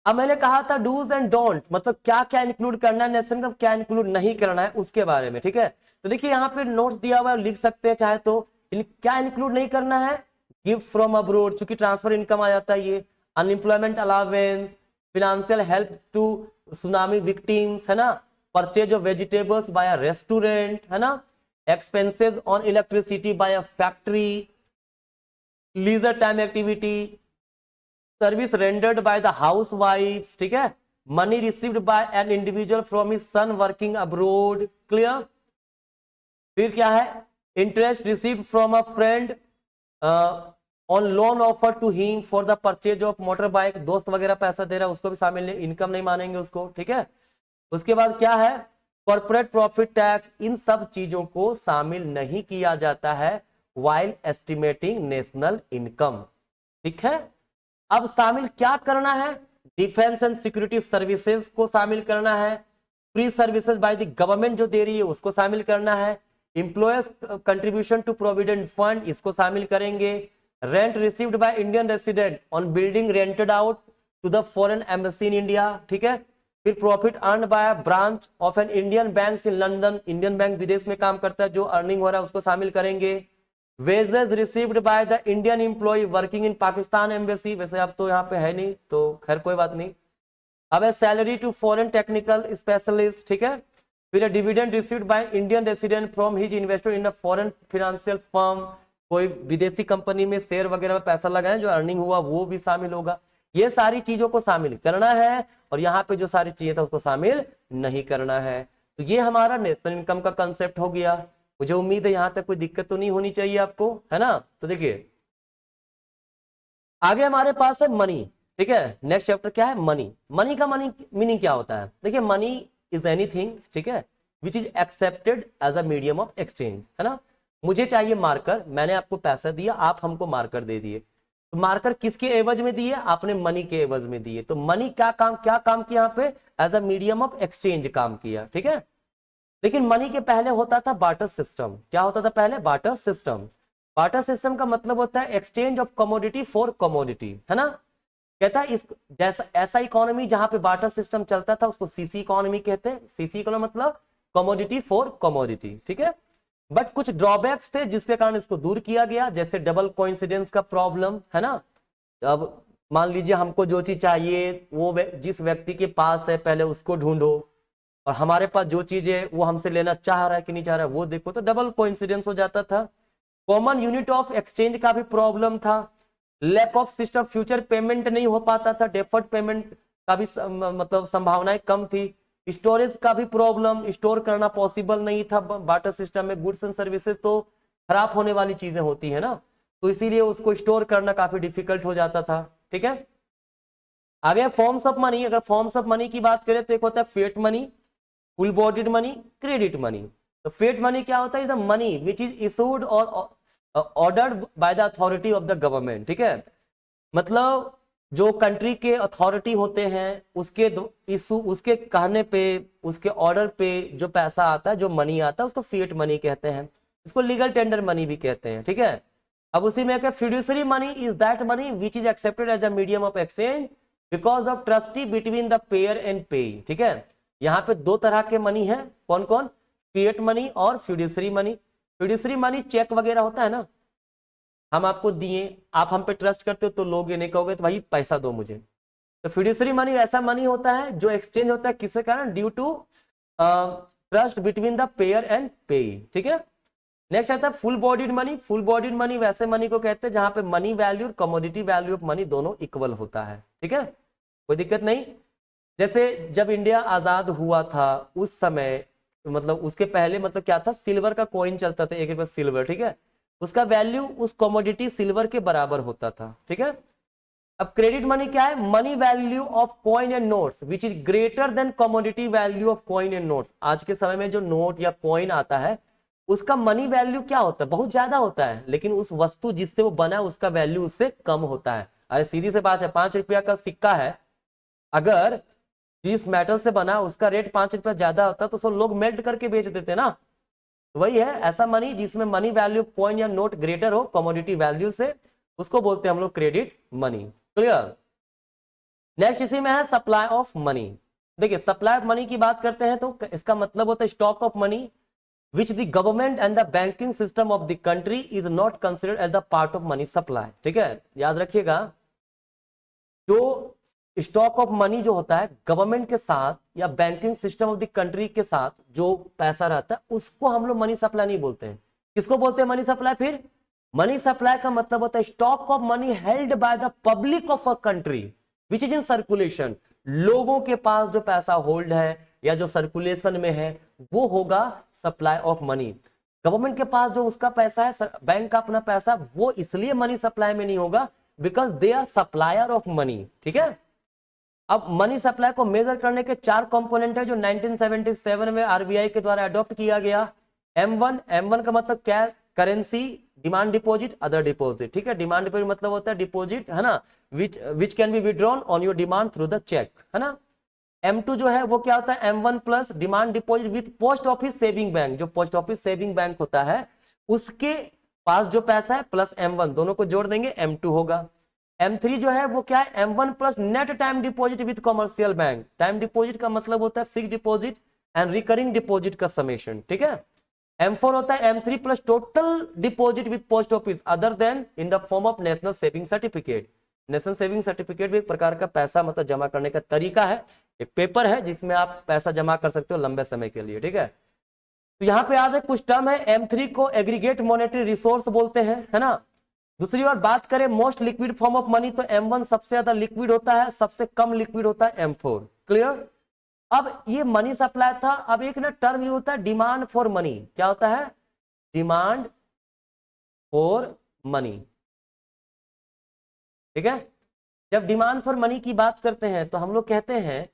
अब मैंने कहा था डूज एंड डोंट, मतलब क्या क्या इंक्लूड करना है नेशनल इनकम, क्या इंक्लूड नहीं करना है उसके बारे में, ठीक है। तो देखिए यहाँ पे नोट्स दिया हुआ है, लिख सकते हैं चाहे तो, क्या इंक्लूड नहीं करना है, गिफ्ट फ्रॉम अब्रोड, चूंकि ट्रांसफर इनकम आ जाता है ये, unemployment allowance, financial help to tsunami victims, है ना, purchase of vegetables by a restaurant, है ना, expenses on electricity by a factory, leisure time activity, service rendered by the housewife, ठीक है, money received by an individual from his son working abroad, clear. फिर क्या है, interest received from a friend on loan offer to him for the purchase of motorbike, दोस्त वगैरह पैसा दे रहा है उसको भी शामिल नहीं, इनकम नहीं मानेंगे उसको, ठीक है। उसके बाद क्या है, कॉर्पोरेट प्रॉफिट टैक्स, इन सब चीजों को शामिल नहीं किया जाता है व्हाइल एस्टिमेटिंग नेशनल इनकम, ठीक है। अब शामिल क्या करना है, डिफेंस एंड सिक्योरिटी सर्विसेज को शामिल करना है, free services by the government जो दे रही है उसको शामिल करना है, employers contribution to provident fund इसको शामिल करेंगे, rent received by Indian resident on building rented out to the foreign embassy in India, ठीक है। फिर profit earn by branch of an Indian bank in London, Indian bank विदेश में काम करता है, जो अर्निंग हो रहा है उसको शामिल करेंगे, wages received by the Indian employ working in Pakistan embassy, वैसे अब तो यहाँ पे है नहीं तो खैर कोई बात नहीं। अब है salary to foreign technical specialist, ठीक है। फिर dividend received by Indian resident from his investor in a foreign financial firm, कोई विदेशी कंपनी में शेयर वगैरह में पैसा लगाए जो अर्निंग हुआ वो भी शामिल होगा। ये सारी चीजों को शामिल करना है और यहाँ पे जो सारी चीजें था उसको शामिल नहीं करना है। तो ये हमारा नेशनल इनकम का कंसेप्ट हो गया। मुझे उम्मीद है यहाँ तक कोई दिक्कत तो नहीं होनी चाहिए आपको, है ना। तो देखिए आगे हमारे पास है मनी, ठीक है। नेक्स्ट चैप्टर क्या है, मनी। मनी का मनी मीनिंग क्या होता है, देखिए मनी इज एनीथिंग, ठीक है, which is accepted as a medium of exchange, है ना। मुझे चाहिए मार्कर, मैंने आपको पैसा दिया, आप हमको मार्कर दे दिए, तो मार्कर किसके एवज में दिए, आपने मनी के एवज में दिए। तो मनी क्या काम किया यहाँ पे, as a medium of exchange काम किया, ठीक है। लेकिन मनी के पहले होता था बार्टर सिस्टम। क्या होता था पहले, बार्टर सिस्टम। बार्टर सिस्टम का मतलब होता है exchange of commodity for commodity, है ना। कहता है इस जैसा ऐसा इकोनॉमी जहां पे बार्टर सिस्टम चलता था उसको सीसी इकोनॉमी कहते हैं। सीसी इकोनॉमी मतलब कमोडिटी फॉर कमोडिटी, ठीक है। बट कुछ ड्रॉबैक्स थे जिसके कारण इसको दूर किया गया, जैसे डबल कोइंसिडेंस का प्रॉब्लम, है ना। अब मान लीजिए हमको जो चीज चाहिए वो जिस व्यक्ति के पास है पहले उसको ढूंढो, और हमारे पास जो चीज है वो हमसे लेना चाह रहा है कि नहीं चाह रहा है वो देखो, तो डबल कोइंसिडेंस हो जाता था। कॉमन यूनिट ऑफ एक्सचेंज का भी प्रॉब्लम था। Lack of system, future payment नहीं हो पाता था, डेफर्ड पेमेंट का भी मतलब संभावनाएं कम थी। स्टोरेज का भी प्रॉब्लम, स्टोर करना पॉसिबल नहीं था बार्टर सिस्टम में। गुड्स एंड सर्विसेज तो खराब होने वाली चीजें होती है ना, तो इसीलिए उसको स्टोर करना काफी डिफिकल्ट हो जाता था, ठीक है। आगे फॉर्म्स ऑफ मनी। अगर फॉर्म्स ऑफ मनी की बात करें तो एक होता है fiat money, full bodied money, credit money. तो फिएट मनी क्या होता है, is the money which is issued और ordered by the authority of the government, ठीक है। मतलब जो कंट्री के अथॉरिटी होते हैं उसके कहने पे, उसके ऑर्डर पे जो पैसा आता है, जो मनी आता है उसको फिएट मनी कहते हैं। इसको लीगल टेंडर मनी भी कहते हैं, ठीक है। अब उसी में क्या, fiduciary money is that money which is accepted as a medium of exchange because of trustee between the payer and payee, ठीक है। यहाँ पे दो तरह के मनी है, कौन कौन? फिएट मनी और fiduciary money. Fiduciary money cheque वगैरह होता है ना, हम आपको दिए, आप हम पे ट्रस्ट करते हो तो लोगे, नहीं कहोगे तो भाई पैसा दो मुझे। तो फिड्यूसरी मनी ऐसा मनी होता है जो एक्सचेंज होता है किसके कारण? Due to trust between the payer and payee, ठीक है। नेक्स्ट आता है full bodied money. Full bodied money वैसे मनी को कहते हैं जहां पे मनी वैल्यू और कमोडिटी वैल्यू ऑफ मनी दोनों इक्वल होता है, ठीक है, कोई दिक्कत नहीं। जैसे जब इंडिया आजाद हुआ था उस समय, मतलब उसके पहले मतलब क्या था, सिल्वर का कॉइन चलता था, 1 रुपया सिल्वर, ठीक है, उसका वैल्यू उस कमोडिटी सिल्वर के बराबर होता था, ठीक है। अब क्रेडिट मनी क्या है? Money value of coin and notes which is greater than commodity value of coin and notes. आज के समय में जो नोट या कॉइन आता है उसका मनी वैल्यू क्या होता है? बहुत ज्यादा होता है, लेकिन उस वस्तु जिससे वो बना है उसका वैल्यू उससे कम होता है। अरे सीधी से बात है, 5 रुपया का सिक्का है, अगर जिस मेटल से बना उसका रेट 5 रुपया ज्यादा होता तो सब लोग मेल्ट करके बेच देते ना। वही है ऐसा मनी जिसमें मनी वैल्यू कॉइन या नोट ग्रेटर हो कमोडिटी वैल्यू से, उसको बोलते हैं हम लोग क्रेडिट मनी। क्लियर? नेक्स्ट इसी में है सप्लाई ऑफ मनी। देखिए सप्लाई ऑफ मनी की बात करते हैं तो इसका मतलब होता है stock of money which the government and the banking system of the country is not considered as the part of money supply, ठीक है, याद रखिएगा। जो स्टॉक ऑफ मनी जो होता है गवर्नमेंट के साथ या banking system of the country के साथ जो पैसा रहता है उसको हम लोग मनी सप्लाई नहीं बोलते हैं। किसको बोलते हैं मनी सप्लाई? फिर मनी सप्लाई का मतलब होता है stock of money held by the public of a country which is in circulation. लोगों के पास जो पैसा होल्ड है या जो सर्कुलेशन में है वो होगा सप्लाई ऑफ मनी। गवर्नमेंट के पास जो उसका पैसा है, बैंक का अपना पैसा, वो इसलिए मनी सप्लाई में नहीं होगा because they are supplier of money, ठीक है। अब मनी सप्लाई को मेजर करने के 4 कंपोनेंट है जो 1977 में आरबीआई के द्वारा अडॉप्ट किया गया। M1 का मतलब क्या? Currency, demand deposit, other deposit, ठीक है। डिमांड डिपॉजिट मतलब होता है डिपॉजिट, है ना, which can be withdrawn on your demand through the cheque, है ना। M2 जो है वो क्या होता है? M1 plus demand deposit with post office saving bank. जो पोस्ट ऑफिस सेविंग बैंक होता है उसके पास जो पैसा है प्लस M1 दोनों को जोड़ देंगे M2 होगा। M3 जो है वो क्या है? M1 plus net time deposit with commercial bank. Time deposit का मतलब होता है fix deposit and recurring deposit का समेशन, ठीक है। M4 होता है M3 plus total deposit with post office other then in the form of national saving certificate. National saving certificate भी एक प्रकार का पैसा मतलब जमा करने का तरीका है, एक पेपर है जिसमें आप पैसा जमा कर सकते हो लंबे समय के लिए, ठीक है। तो यहाँ पे याद है कुछ टर्म है। M3 को एग्रीगेट मॉनेटरी रिसोर्स बोलते हैं, है ना। दूसरी ओर बात करें most liquid form of money तो M1 सबसे ज्यादा लिक्विड होता है, सबसे कम लिक्विड होता है M4। क्लियर? अब ये मनी सप्लाई था। अब एक ना टर्म ये होता है डिमांड फॉर मनी। क्या होता है? डिमांड फॉर मनी, ठीक है। जब डिमांड फॉर मनी की बात करते हैं तो हम लोग कहते हैं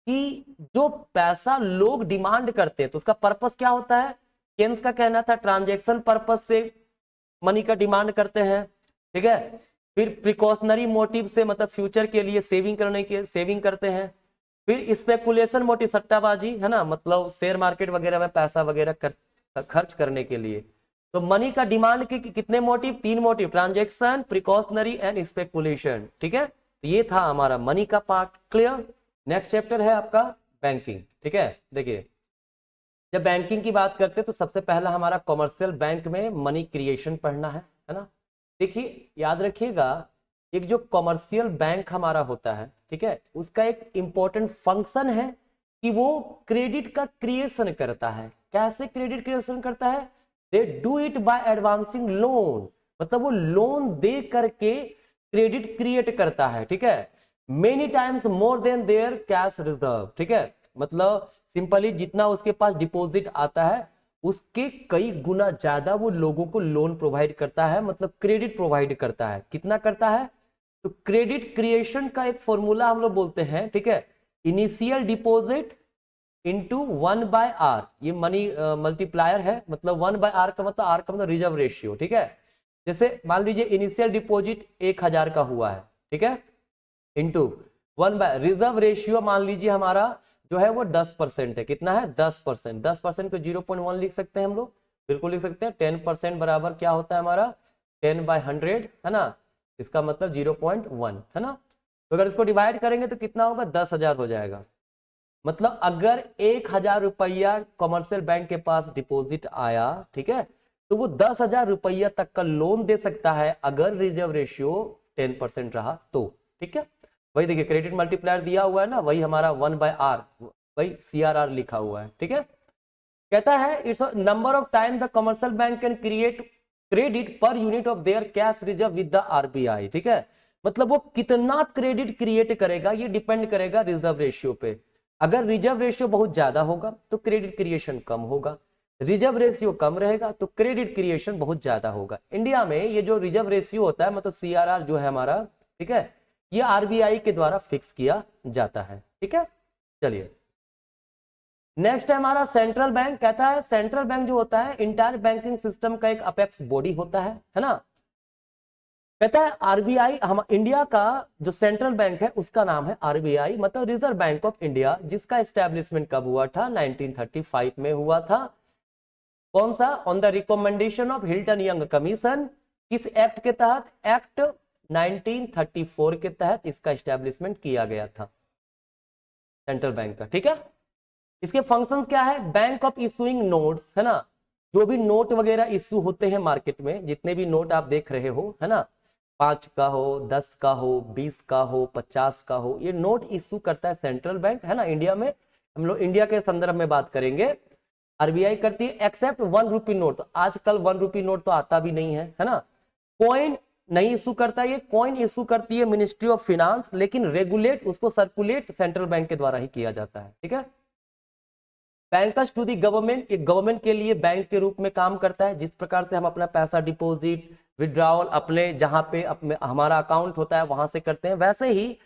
कि जो पैसा लोग डिमांड करते हैं तो उसका पर्पस क्या होता है? केन्स का कहना था ट्रांजैक्शन पर्पस से मनी का डिमांड करते हैं, ठीक है। फिर प्रिकॉशनरी मोटिव से मतलब फ्यूचर के लिए सेविंग करते हैं। फिर स्पेकुलेशन मोटिव, सट्टाबाजी, है ना, मतलब शेयर मार्केट वगैरह में पैसा वगैरह खर्च करने के लिए। तो मनी का डिमांड के कितने motive? 3 motive, transaction, precautionary and speculation, ठीक है। तो ये था हमारा मनी का पार्ट। क्लियर? नेक्स्ट चैप्टर है आपका बैंकिंग, ठीक है। देखिए जब बैंकिंग की बात करते हैं तो सबसे पहला हमारा कॉमर्शियल बैंक में मनी क्रिएशन पढ़ना है ना। देखिए याद रखिएगा एक जो कॉमर्शियल बैंक हमारा होता है, ठीक है, उसका एक इंपॉर्टेंट फंक्शन है कि वो क्रेडिट का क्रिएशन करता है। कैसे क्रेडिट क्रिएशन करता है? They do it by advancing loan, मतलब वो लोन दे करके क्रेडिट क्रिएट करता है, ठीक है। Many times more than their cash reserve, ठीक है, मतलब सिंपली जितना उसके पास डिपॉजिट आता है उसके कई गुना ज्यादा वो लोगों को लोन प्रोवाइड करता है, मतलब क्रेडिट प्रोवाइड करता है। कितना करता है? तो क्रेडिट क्रिएशन का एक फॉर्मूला हम लोग बोलते हैं, ठीक है, इनिशियल डिपॉजिट इंटू 1/r। ये मनी मल्टीप्लायर है, मतलब 1/r का मतलब r का मतलब रिजर्व रेशियो, ठीक है। जैसे मान लीजिए इनिशियल डिपॉजिट 1000 का हुआ है, ठीक है, इंटू 1/, रिजर्व रेशियो मान लीजिए हमारा जो है वो 10% है। कितना है? 10%। 10% को 0.1 लिख सकते हैं हम लोग, बिल्कुल लिख सकते हैं। 10% बराबर क्या होता है हमारा? 10/100, है ना, इसका मतलब 0.1, है ना। तो अगर इसको डिवाइड करेंगे तो कितना होगा? 10,000 हो जाएगा। मतलब अगर 1,000 रुपया कमर्शियल बैंक के पास डिपॉजिट आया, ठीक है, तो वो 10,000 रुपया तक का लोन दे सकता है अगर रिजर्व रेशियो 10% रहा तो, ठीक है। वही देखिए क्रेडिट मल्टीप्लायर दिया हुआ है ना, वही हमारा 1/r, वही CRR लिखा हुआ है, ठीक है। कहता है it's number of time the commercial bank can create credit per unit of their cash reserve with the RBI, ठीक है। मतलब वो कितना क्रेडिट क्रिएट करेगा ये डिपेंड करेगा रिजर्व रेशियो पे। अगर रिजर्व रेशियो बहुत ज्यादा होगा तो क्रेडिट क्रिएशन कम होगा, रिजर्व रेशियो कम रहेगा तो क्रेडिट क्रिएशन बहुत ज्यादा होगा। इंडिया में ये जो रिजर्व रेशियो होता है मतलब CRR जो है हमारा, ठीक है, ये RBI के द्वारा फिक्स किया जाता है, ठीक है। चलिए नेक्स्ट है हमारा सेंट्रल बैंक। कहता है सेंट्रल बैंक जो होता है इंटायर बैंकिंग सिस्टम का एक अपेक्स बॉडी होता है ना। कहता है RBI हम इंडिया का जो सेंट्रल बैंक है उसका नाम है RBI, मतलब रिजर्व बैंक ऑफ इंडिया, जिसका एस्टेब्लिशमेंट कब हुआ था? 1935 में हुआ था। कौन सा? On the recommendation of Hilton young commission. किस एक्ट के तहत? एक्ट 1934 के तहत इसका एस्टेब्लिशमेंट किया गया था सेंट्रल बैंक का, ठीक है। इसके फंक्शंस क्या है? बैंक ऑफ इशूइंग नोट्स, है ना, जो भी नोट वगैरह इशू होते हैं मार्केट में, जितने भी नोट आप देख रहे हो, है ना, 5 का हो, 10 का हो, 20 का हो, 50 का हो, ये नोट इशू करता है सेंट्रल बैंक, है ना। इंडिया में हम लोग इंडिया के संदर्भ में बात करेंगे, RBI करती है। एक्सेप्ट 1 रुपी नोट, तो आजकल 1 रुपी नोट तो आता भी नहीं है ना। कॉइन नहीं इशू करता, ये कॉइन इशू करती है मिनिस्ट्री ऑफ फिनांस, लेकिन रेगुलेट उसको सर्कुलेट सेंट्रल बैंक के द्वारा ही किया जाता है, ठीक है। बैंकर्स टू दी गवर्नमेंट, ये गवर्नमेंट के लिए बैंक के रूप में काम करता है। जिस प्रकार से हम अपना पैसा डिपॉजिट विड्रॉल अपने जहां पे हमारा अकाउंट होता है वहां से करते हैं, वैसे ही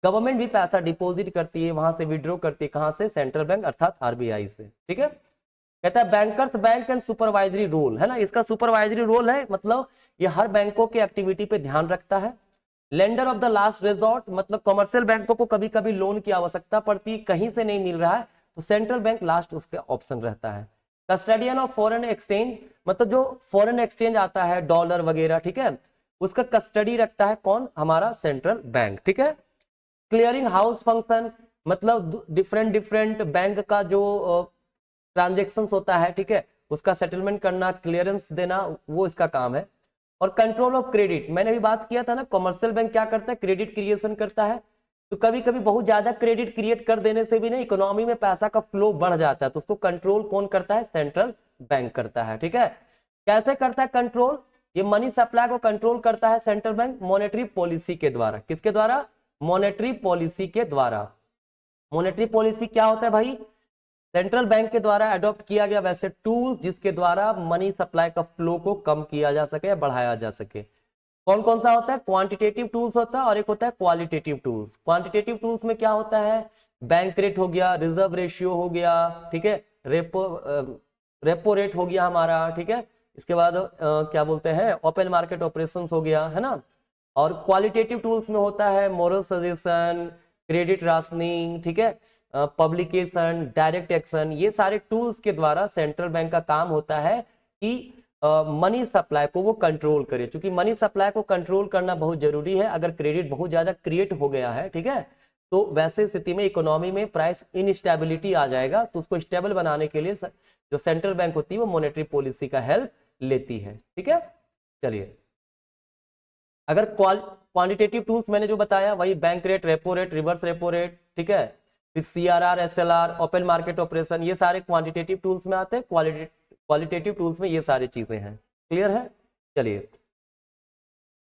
गवर्नमेंट भी पैसा डिपॉजिट करती है, वहां से विड्रॉ करती है। कहां से? सेंट्रल बैंक अर्थात RBI से, ठीक है। कहता है bankers bank and supervisory role, है ना, इसका सुपरवाइजरी रोल है, मतलब ये हर बैंकों की एक्टिविटी पे ध्यान रखता है। Lender of the last resort, मतलब कमर्शियल बैंकों को कभी कभी लोन की आवश्यकता पड़ती है, कहीं से नहीं मिल रहा है तो सेंट्रल बैंक लास्ट उसका ऑप्शन रहता है। कस्टडियन ऑफ फॉरेन एक्सचेंज, मतलब जो फॉरेन एक्सचेंज आता है डॉलर वगैरह, ठीक है, उसका कस्टडी रखता है कौन? हमारा सेंट्रल बैंक, ठीक है। क्लियरिंग हाउस फंक्शन, मतलब डिफरेंट बैंक का जो ट्रांजेक्शन्स होता है, ठीक है, उसका सेटलमेंट करना, क्लियरेंस देना, वो इसका काम है। और कंट्रोल ऑफ क्रेडिट, मैंने भी बात किया था ना, कमर्शियल बैंक क्या करता है? क्रेडिट क्रिएशन करता है। तो कभी कभी बहुत ज्यादा क्रेडिट क्रिएट कर देने से भी ना इकोनॉमी में पैसा का फ्लो बढ़ जाता है, तो उसको कंट्रोल कौन करता है? सेंट्रल बैंक करता है, ठीक है। कैसे करता है कंट्रोल? ये मनी सप्लाई को कंट्रोल करता है सेंट्रल बैंक मॉनेटरी पॉलिसी के द्वारा। किसके द्वारा? मॉनेटरी पॉलिसी के द्वारा। मॉनेटरी पॉलिसी क्या होता है भाई? सेंट्रल बैंक के द्वारा अडॉप्ट किया गया वैसे टूल्स जिसके द्वारा मनी सप्लाई का फ्लो को कम किया जा सके या बढ़ाया जा सके। कौन कौन सा होता है? क्वांटिटेटिव टूल्स होता है और एक होता है क्वालिटेटिव टूल्स। क्वांटिटेटिव टूल्स में क्या होता है? बैंक रेट हो गया, रिजर्व रेशियो हो गया, ठीक है, रेपो रेट हो गया हमारा, ठीक है। इसके बाद क्या बोलते हैं? ओपन मार्केट ऑपरेशंस हो गया, है ना। और क्वालिटेटिव टूल्स में होता है मॉरल सजेशन, क्रेडिट राशनिंग, ठीक है, पब्लिकेशन, डायरेक्ट एक्शन। ये सारे टूल्स के द्वारा सेंट्रल बैंक का काम होता है कि मनी सप्लाई को वो कंट्रोल करे। क्योंकि मनी सप्लाई को कंट्रोल करना बहुत जरूरी है। अगर क्रेडिट बहुत ज्यादा क्रिएट हो गया है, ठीक है, तो वैसे स्थिति में इकोनॉमी में प्राइस इनस्टेबिलिटी आ जाएगा, तो उसको स्टेबल बनाने के लिए जो सेंट्रल बैंक होती है वो मॉनेटरी पॉलिसी का हेल्प लेती है, ठीक है। चलिए अगर क्वांटिटेटिव टूल्स मैंने जो बताया वही bank rate, repo rate, reverse repo rate, ठीक है, फिर CRR, SLR, open market operation, ये सारे क्वांटिटेटिव टूल्स में आते हैं। क्वालिटेटिव टूल्स में ये सारी चीजें हैं। क्लियर है? चलिए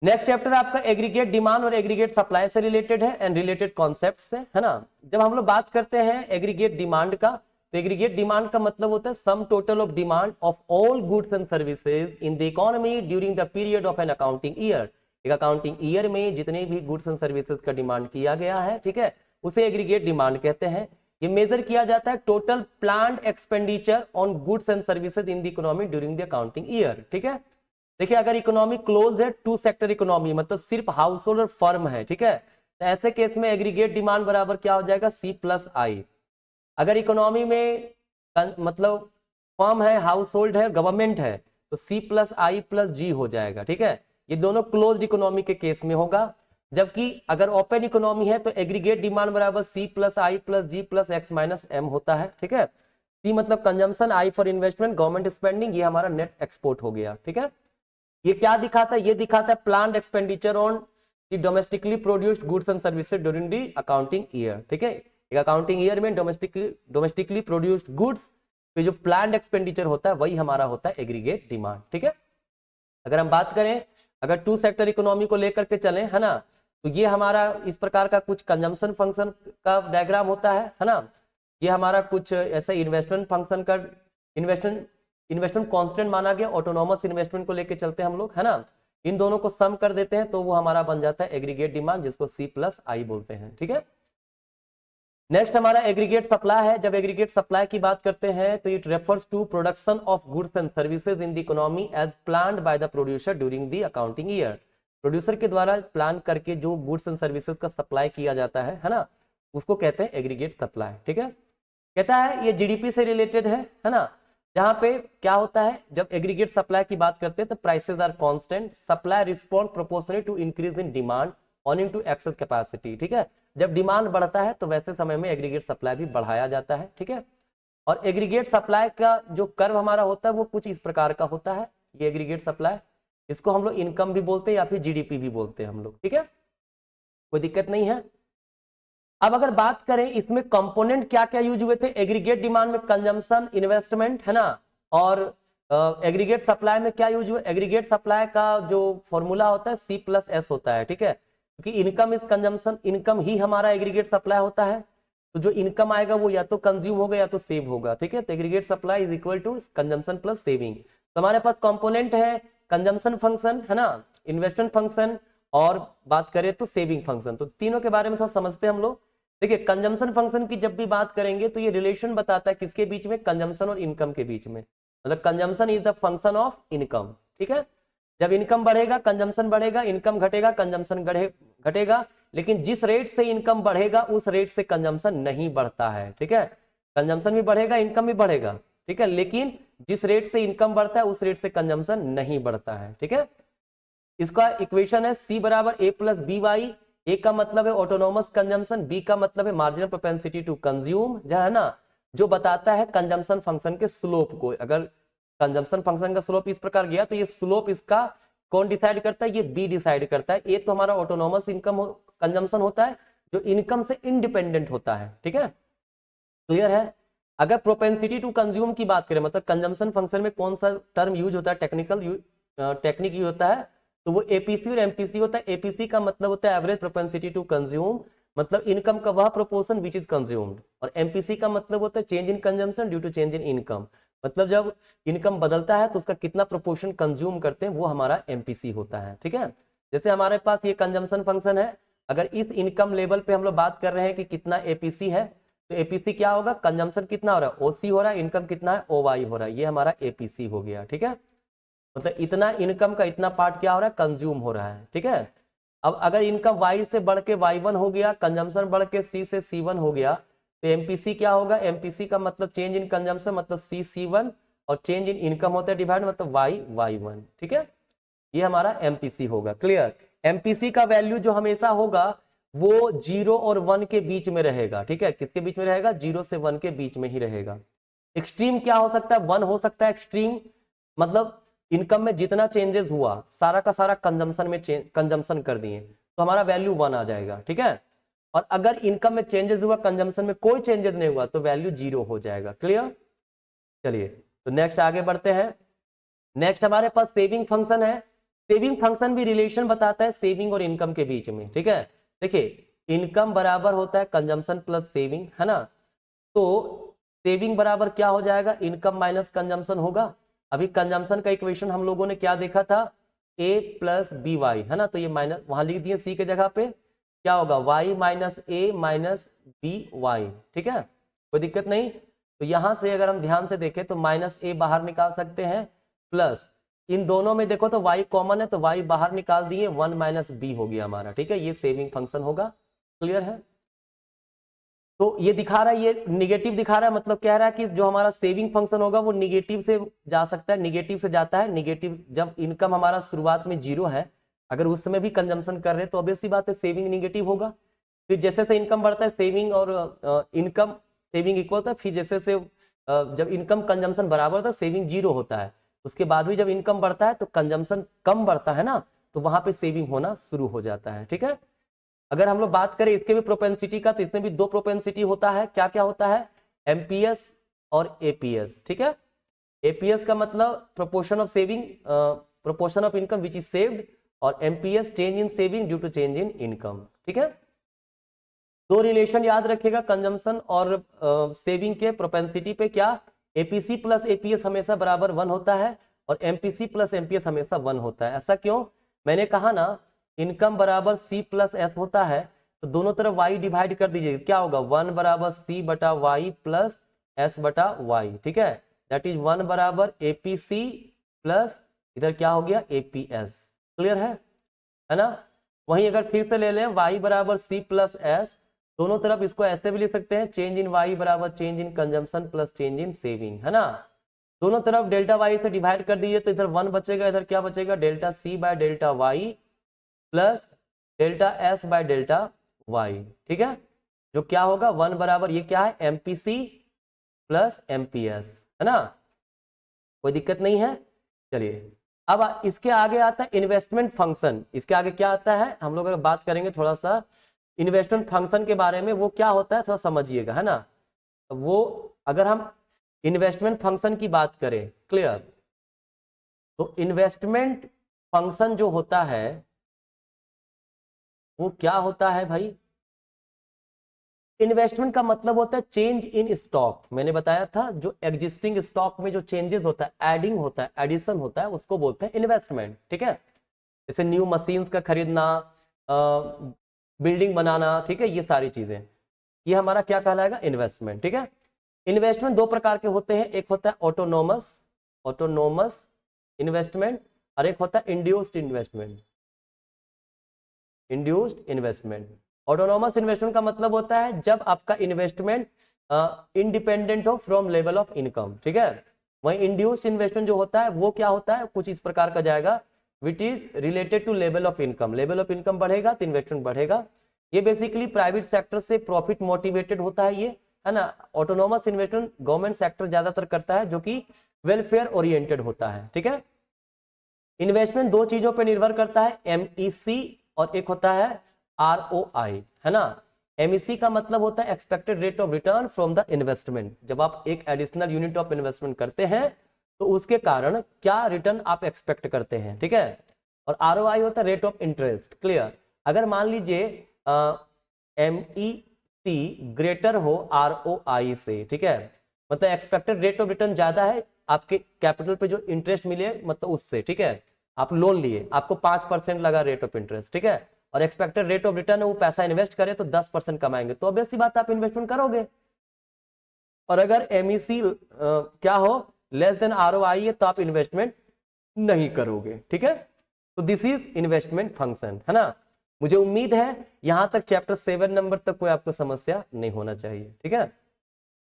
नेक्स्ट चैप्टर आपका एग्रीगेट डिमांड और एग्रीगेट सप्लाई से रिलेटेड है एंड रिलेटेड कॉन्सेप्ट से, है ना। जब हम लोग बात करते हैं एग्रीगेट डिमांड का, तो एग्रीगेट डिमांड का मतलब होता है सम total of demand of all goods and services in the economy during the period of N accounting year. एक अकाउंटिंग ईयर में जितने भी गुड्स एंड सर्विसेज का डिमांड किया गया है, ठीक है, उसे एग्रीगेट डिमांड कहते हैं। ये मेजर किया जाता है total planned expenditure on goods and services in the economy during the accounting year, ठीक है। देखिए अगर इकोनॉमी क्लोज है, टू सेक्टर इकोनॉमी, मतलब सिर्फ हाउस होल्ड और फर्म है, ठीक है, तो ऐसे केस में एग्रीगेट डिमांड बराबर क्या हो जाएगा? C+I। अगर इकोनॉमी में मतलब फर्म है, हाउस होल्ड है, गवर्नमेंट है, तो C+I+G हो जाएगा, ठीक है। ये दोनों क्लोज्ड इकोनॉमी के केस में होगा। जबकि अगर ओपन इकोनॉमी है तो एग्रीगेट डिमांड बराबर सी प्लस आई प्लस जी प्लस एक्स माइनस एम होता है, ठीक है। सी मतलब consumption, I for investment, government spending, ये हमारा नेट एक्सपोर्ट हो गया, ठीक है। ये क्या दिखाता है, ये दिखाता है planned expenditure on the domestically produced goods and services during the accounting year, ठीक है। एक अकाउंटिंग ईयर में डोमेस्टिकली प्रोड्यूस्ड गुड्स पे जो प्लान्ड एक्सपेंडिचर होता है वही हमारा होता है एग्रीगेट डिमांड, ठीक है। अगर हम बात करें, अगर टू सेक्टर इकोनॉमी को लेकर के चलें, है ना, तो ये हमारा इस प्रकार का कुछ कंजम्पशन फंक्शन का डायग्राम होता है ना। ये हमारा कुछ ऐसा इन्वेस्टमेंट फंक्शन का इन्वेस्टमेंट कांस्टेंट माना गया, ऑटोनोमस इन्वेस्टमेंट को लेके चलते हैं हम लोग, है ना। इन दोनों को सम कर देते हैं तो वो हमारा बन जाता है एग्रीगेट डिमांड, जिसको सी प्लस आई बोलते हैं, ठीक है। नेक्स्ट हमारा एग्रीगेट सप्लाई है। जब एग्रीगेट सप्लाई की बात करते हैं तो it refers to production of goods and services in the economy as planned by the producer during the accounting year. Producer के द्वारा प्लान करके जो गुड्स एंड सर्विसेज का सप्लाई किया जाता है ना, उसको कहते हैं एग्रीगेट सप्लाई, ठीक है। कहता है ये जीडीपी से रिलेटेड है ना। जहां पे क्या होता है, जब एग्रीगेट सप्लाई की बात करते हैं तो prices are constant, supply respond proportionally to increase in demand on to excess capacity, ठीक है। जब डिमांड बढ़ता है तो वैसे समय में एग्रीगेट सप्लाई भी बढ़ाया जाता है, ठीक है। और एग्रीगेट सप्लाई का जो कर्व हमारा होता है वो कुछ इस प्रकार का होता है, ये एग्रीगेट सप्लाई, इसको हम लोग इनकम भी बोलते हैं या फिर जीडीपी भी बोलते हैं हम लोग, ठीक है, कोई दिक्कत नहीं है। अब अगर बात करें इसमें कंपोनेंट क्या क्या यूज हुए थे एग्रीगेट डिमांड में, कंजम्पशन, इन्वेस्टमेंट, है ना। और एग्रीगेट सप्लाई में क्या यूज हुआ, एग्रीगेट सप्लाई का जो फॉर्मूला होता है सी प्लस एस होता है, ठीक है। क्योंकि इनकम इज कंजम्पशन, इनकम ही हमारा एग्रीगेट सप्लाई होता है, तो जो इनकम आएगा वो या तो कंज्यूम होगा या तो सेव होगा, ठीक है। तो aggregate supply is equal to consumption plus saving. तो हमारे पास कंपोनेंट है कंजम्पशन फंक्शन, है ना, इन्वेस्टमेंट फंक्शन, और बात करें तो सेविंग फंक्शन। तो तीनों के बारे में थोड़ा समझते हैं हम लोग। देखिए कंजम्पशन फंक्शन की जब भी बात करेंगे तो ये रिलेशन बताता है किसके बीच में, कंजम्पशन और इनकम के बीच में। मतलब consumption is the function of income, ठीक है। जब इनकम बढ़ेगा कंजम्पशन बढ़ेगा, इनकम घटेगा कंजम्पशन घटेगा, लेकिन जिस रेट से इनकम बढ़ेगा उस रेट से कंजम्पशन नहीं बढ़ता है, ठीक है। कंजम्पशन भी बढ़ेगा, इनकम भी बढ़ेगा, ठीक है, लेकिन जिस रेट से इनकम बढ़ता है उस रेट से कंजम्पशन नहीं बढ़ता है, ठीक है। इसका इक्वेशन है सी बराबर ए प्लस बी वाई। ए का मतलब है ऑटोनोमस कंजम्पशन, बी का मतलब है मार्जिनल प्रोपेंसिटी टू कंज्यूम, जो है ना, जो बताता है कंजम्पशन फंक्शन के स्लोप को। अगर कंजम्पशन फंक्शन का स्लोप इस प्रकार गया तो ये स्लोप इसका कौन डिसाइड करता है, ये बी डिसाइड करता है। ए तो हमारा ऑटोनोमस इनकम कंजम्पशन होता है जो इनकम से इंडिपेंडेंट होता है, ठीक है, क्लियर है। अगर प्रोपेंसिटी टू कंज्यूम की बात करें, मतलब कंजम्पशन फंक्शन में कौन सा टर्म यूज होता है, टेक्निक यूज होता है, तो वो एपीसी और एमपीसी होता है। एपीसी का मतलब होता है एवरेज प्रोपेंसिटी टू कंज्यूम, मतलब इनकम का वह प्रोपोर्शन विच इज कंज्यूम्ड, और एमपीसी का मतलब होता है change in consumption due to change in income, मतलब जब इनकम बदलता है तो उसका कितना प्रोपोर्शन कंज्यूम करते हैं वो हमारा एमपीसी होता है, ठीक है। जैसे हमारे पास ये कंजम्पशन फंक्शन है, अगर इस इनकम लेवल पे हम लोग बात कर रहे हैं कि कितना एपीसी है, तो एपीसी क्या होगा, कंजम्पशन कितना हो रहा है ओसी हो रहा है, इनकम कितना है ओवाई हो रहा है, ये हमारा एपीसी हो गया, ठीक है। मतलब इतना इनकम का इतना पार्ट क्या हो रहा है, कंज्यूम हो रहा है, ठीक है। अब अगर इनकम वाई से बढ़ के y1 हो गया, कंजम्पशन बढ़ के सी से c1 हो गया, तो एमपीसी क्या होगा, एमपीसी का मतलब चेंज इन कंजम्पशन मतलब सी c1, और चेंज इन इनकम होता है डिवाइड मतलब y1, ठीक है। ये हमारा एमपीसी होगा, क्लियर। एमपीसी का वैल्यू जो हमेशा होगा वो 0 और 1 के बीच में रहेगा, ठीक है। किसके बीच में रहेगा, 0 से 1 के बीच में ही रहेगा। एक्सट्रीम क्या हो सकता है, 1 हो सकता है एक्सट्रीम, मतलब इनकम में जितना चेंजेस हुआ सारा का सारा कंजम्पशन में कंजम्पशन कर दिए तो हमारा वैल्यू 1 आ जाएगा, ठीक है। और अगर इनकम में चेंजेस हुआ कंजम्पशन में कोई चेंजेस नहीं हुआ तो वैल्यू 0 हो जाएगा, क्लियर। चलिए तो नेक्स्ट आगे बढ़ते हैं। नेक्स्ट हमारे पास सेविंग फंक्शन है। सेविंग फंक्शन भी रिलेशन बताता है सेविंग और इनकम के बीच में, ठीक है। देखिए इनकम बराबर होता है कंजम्पशन प्लस सेविंग, है ना। तो सेविंग बराबर क्या हो जाएगा, इनकम माइनस कंजम्पशन होगा। अभी कंजम्पशन का इक्वेशन हम लोगों ने क्या देखा था, a प्लस बी वाई, है ना। तो ये माइनस वहां लिख दिए सी के जगह पे, क्या होगा y माइनस ए माइनस बी वाई, ठीक है, कोई दिक्कत नहीं। तो यहां से अगर हम ध्यान से देखें तो माइनस ए बाहर निकाल सकते हैं, प्लस इन दोनों में देखो तो y कॉमन है तो y बाहर निकाल दिए, 1 माइनस बी हो गया हमारा, ठीक है। ये सेविंग फंक्शन होगा, क्लियर है। तो ये दिखा रहा है, ये निगेटिव दिखा रहा है, मतलब कह रहा है कि जो हमारा सेविंग फंक्शन होगा वो निगेटिव से जा सकता है, निगेटिव से जाता है। निगेटिव जब इनकम हमारा शुरुआत में 0 है अगर उस समय भी कंजम्पशन कर रहे हैं तो ऑब्वियस सी बात है सेविंग निगेटिव होगा। फिर जैसे से इनकम बढ़ता है सेविंग और इनकम सेविंग इक्वल होता है, फिर जैसे से जब इनकम कंजम्पशन बराबर होता है सेविंग जीरो होता है, उसके बाद भी जब इनकम बढ़ता है तो कंजम्पशन कम बढ़ता है ना, तो वहां पे सेविंग होना शुरू हो जाता है। ठीक है, अगर हम लोग बात करें इसके भी प्रोपेंसिटी का, तो इसमें भी दो प्रोपेंसिटी होता है। क्या क्या होता है? एमपीएस और एपीएस। ठीक है, एपीएस का मतलब proportion of saving, proportion of income which is saved, और MPS change in saving due to change in income. ठीक है, दो रिलेशन याद रखिएगा कंजम्पशन और सेविंग के प्रोपेंसिटी पे। क्या? एपीसी प्लस एपीएस हमेशा बराबर 1 होता है और एमपीसी प्लस एमपीएस हमेशा 1 होता है। ऐसा क्यों? मैंने कहा ना इनकम बराबर सी प्लस एस होता है, तो दोनों तरफ वाई डिवाइड कर दीजिए, क्या होगा? 1 बराबर सी बटा वाई प्लस एस बटा वाई। ठीक है, दैट इज 1 बराबर एपीसी प्लस इधर क्या हो गया? एपीएस। क्लियर है ना? वहीं अगर फिर से ले लें y बराबर सी प्लस एस, दोनों तरफ इसको ऐसे भी लिख सकते हैं, चेंज इन y बराबर change in consumption plus change in saving, है ना? दोनों तरफ डेल्टा वाई से डिवाइड कर दीजिए तो इधर 1 बचेगा, इधर क्या बचेगा? Delta C by delta Y plus delta S by delta Y. ठीक है, जो क्या होगा 1 बराबर ये क्या है? एमपीसी प्लस एमपीएस, है ना? कोई दिक्कत नहीं है। चलिए अब इसके आगे आता है इन्वेस्टमेंट फंक्शन। इसके आगे क्या आता है? हम लोग अगर बात करेंगे थोड़ा सा इन्वेस्टमेंट फंक्शन के बारे में, वो क्या होता है थोड़ा समझिएगा, है ना? वो अगर हम इन्वेस्टमेंट फंक्शन की बात करें, क्लियर, तो इन्वेस्टमेंट फंक्शन जो होता है वो क्या होता है भाई? इन्वेस्टमेंट का मतलब होता है चेंज इन स्टॉक। मैंने बताया था जो एग्जिस्टिंग स्टॉक में जो चेंजेस होता है, एडिंग होता है, एडिशन होता है, उसको बोलते हैं इन्वेस्टमेंट। ठीक है, जैसे न्यू मशीन्स का खरीदना, बिल्डिंग बनाना, ठीक है, ये सारी चीजें, ये हमारा क्या कहलाएगा? इन्वेस्टमेंट। ठीक है, इन्वेस्टमेंट दो प्रकार के होते हैं, एक होता है ऑटोनोमस, ऑटोनोमस इन्वेस्टमेंट, और एक होता है induced investment, induced investment. Autonomous investment का मतलब होता है जब आपका इन्वेस्टमेंट इंडिपेंडेंट हो फ्रॉम लेवल ऑफ इनकम। ठीक है, वहीं इंड्यूस्ड इन्वेस्टमेंट जो होता है वो क्या होता है? कुछ इस प्रकार का जाएगा, which is related to level of income. Level of income बढ़ेगा तो इन्वेस्टमेंट बढ़ेगा। ये बेसिकली प्राइवेट सेक्टर से प्रॉफिट मोटिवेटेड होता है, ये, है ना? ऑटोनोमस इन्वेस्टमेंट गवर्नमेंट सेक्टर ज्यादातर करता है, जो कि वेलफेयर ओरिएंटेड होता है। ठीक है, इन्वेस्टमेंट दो चीजों पर निर्भर करता है, एमईसी और एक होता है आरओआई, है ना? एमईसी का मतलब होता है expected rate of return from the investment. जब आप एक एडिशनल यूनिट ऑफ इन्वेस्टमेंट करते हैं तो उसके कारण क्या रिटर्न आप एक्सपेक्ट करते हैं। ठीक है, और आरओआई होता है रेट ऑफ इंटरेस्ट। क्लियर, अगर मान लीजिए एमईसी ग्रेटर हो आरओआई से, ठीक है, मतलब एक्सपेक्टेड रेट ऑफ रिटर्न ज्यादा है, आपके कैपिटल पे जो इंटरेस्ट मिले मतलब उससे, ठीक है, आप लोन लिए, आपको 5% लगा रेट ऑफ इंटरेस्ट, ठीक है, और एक्सपेक्टेड रेट ऑफ रिटर्न है वो पैसा इन्वेस्ट करे तो 10% कमाएंगे, तो ऑब्वियस सी बात आप इन्वेस्टमेंट करोगे। और अगर एमईसी क्या हो लेस देन आरओआई है तो आप इन्वेस्टमेंट नहीं करोगे। ठीक है, तो दिस इज इन्वेस्टमेंट फंक्शन, है ना? मुझे उम्मीद है यहां तक चैप्टर 7 नंबर तक कोई आपको समस्या नहीं होना चाहिए। ठीक है,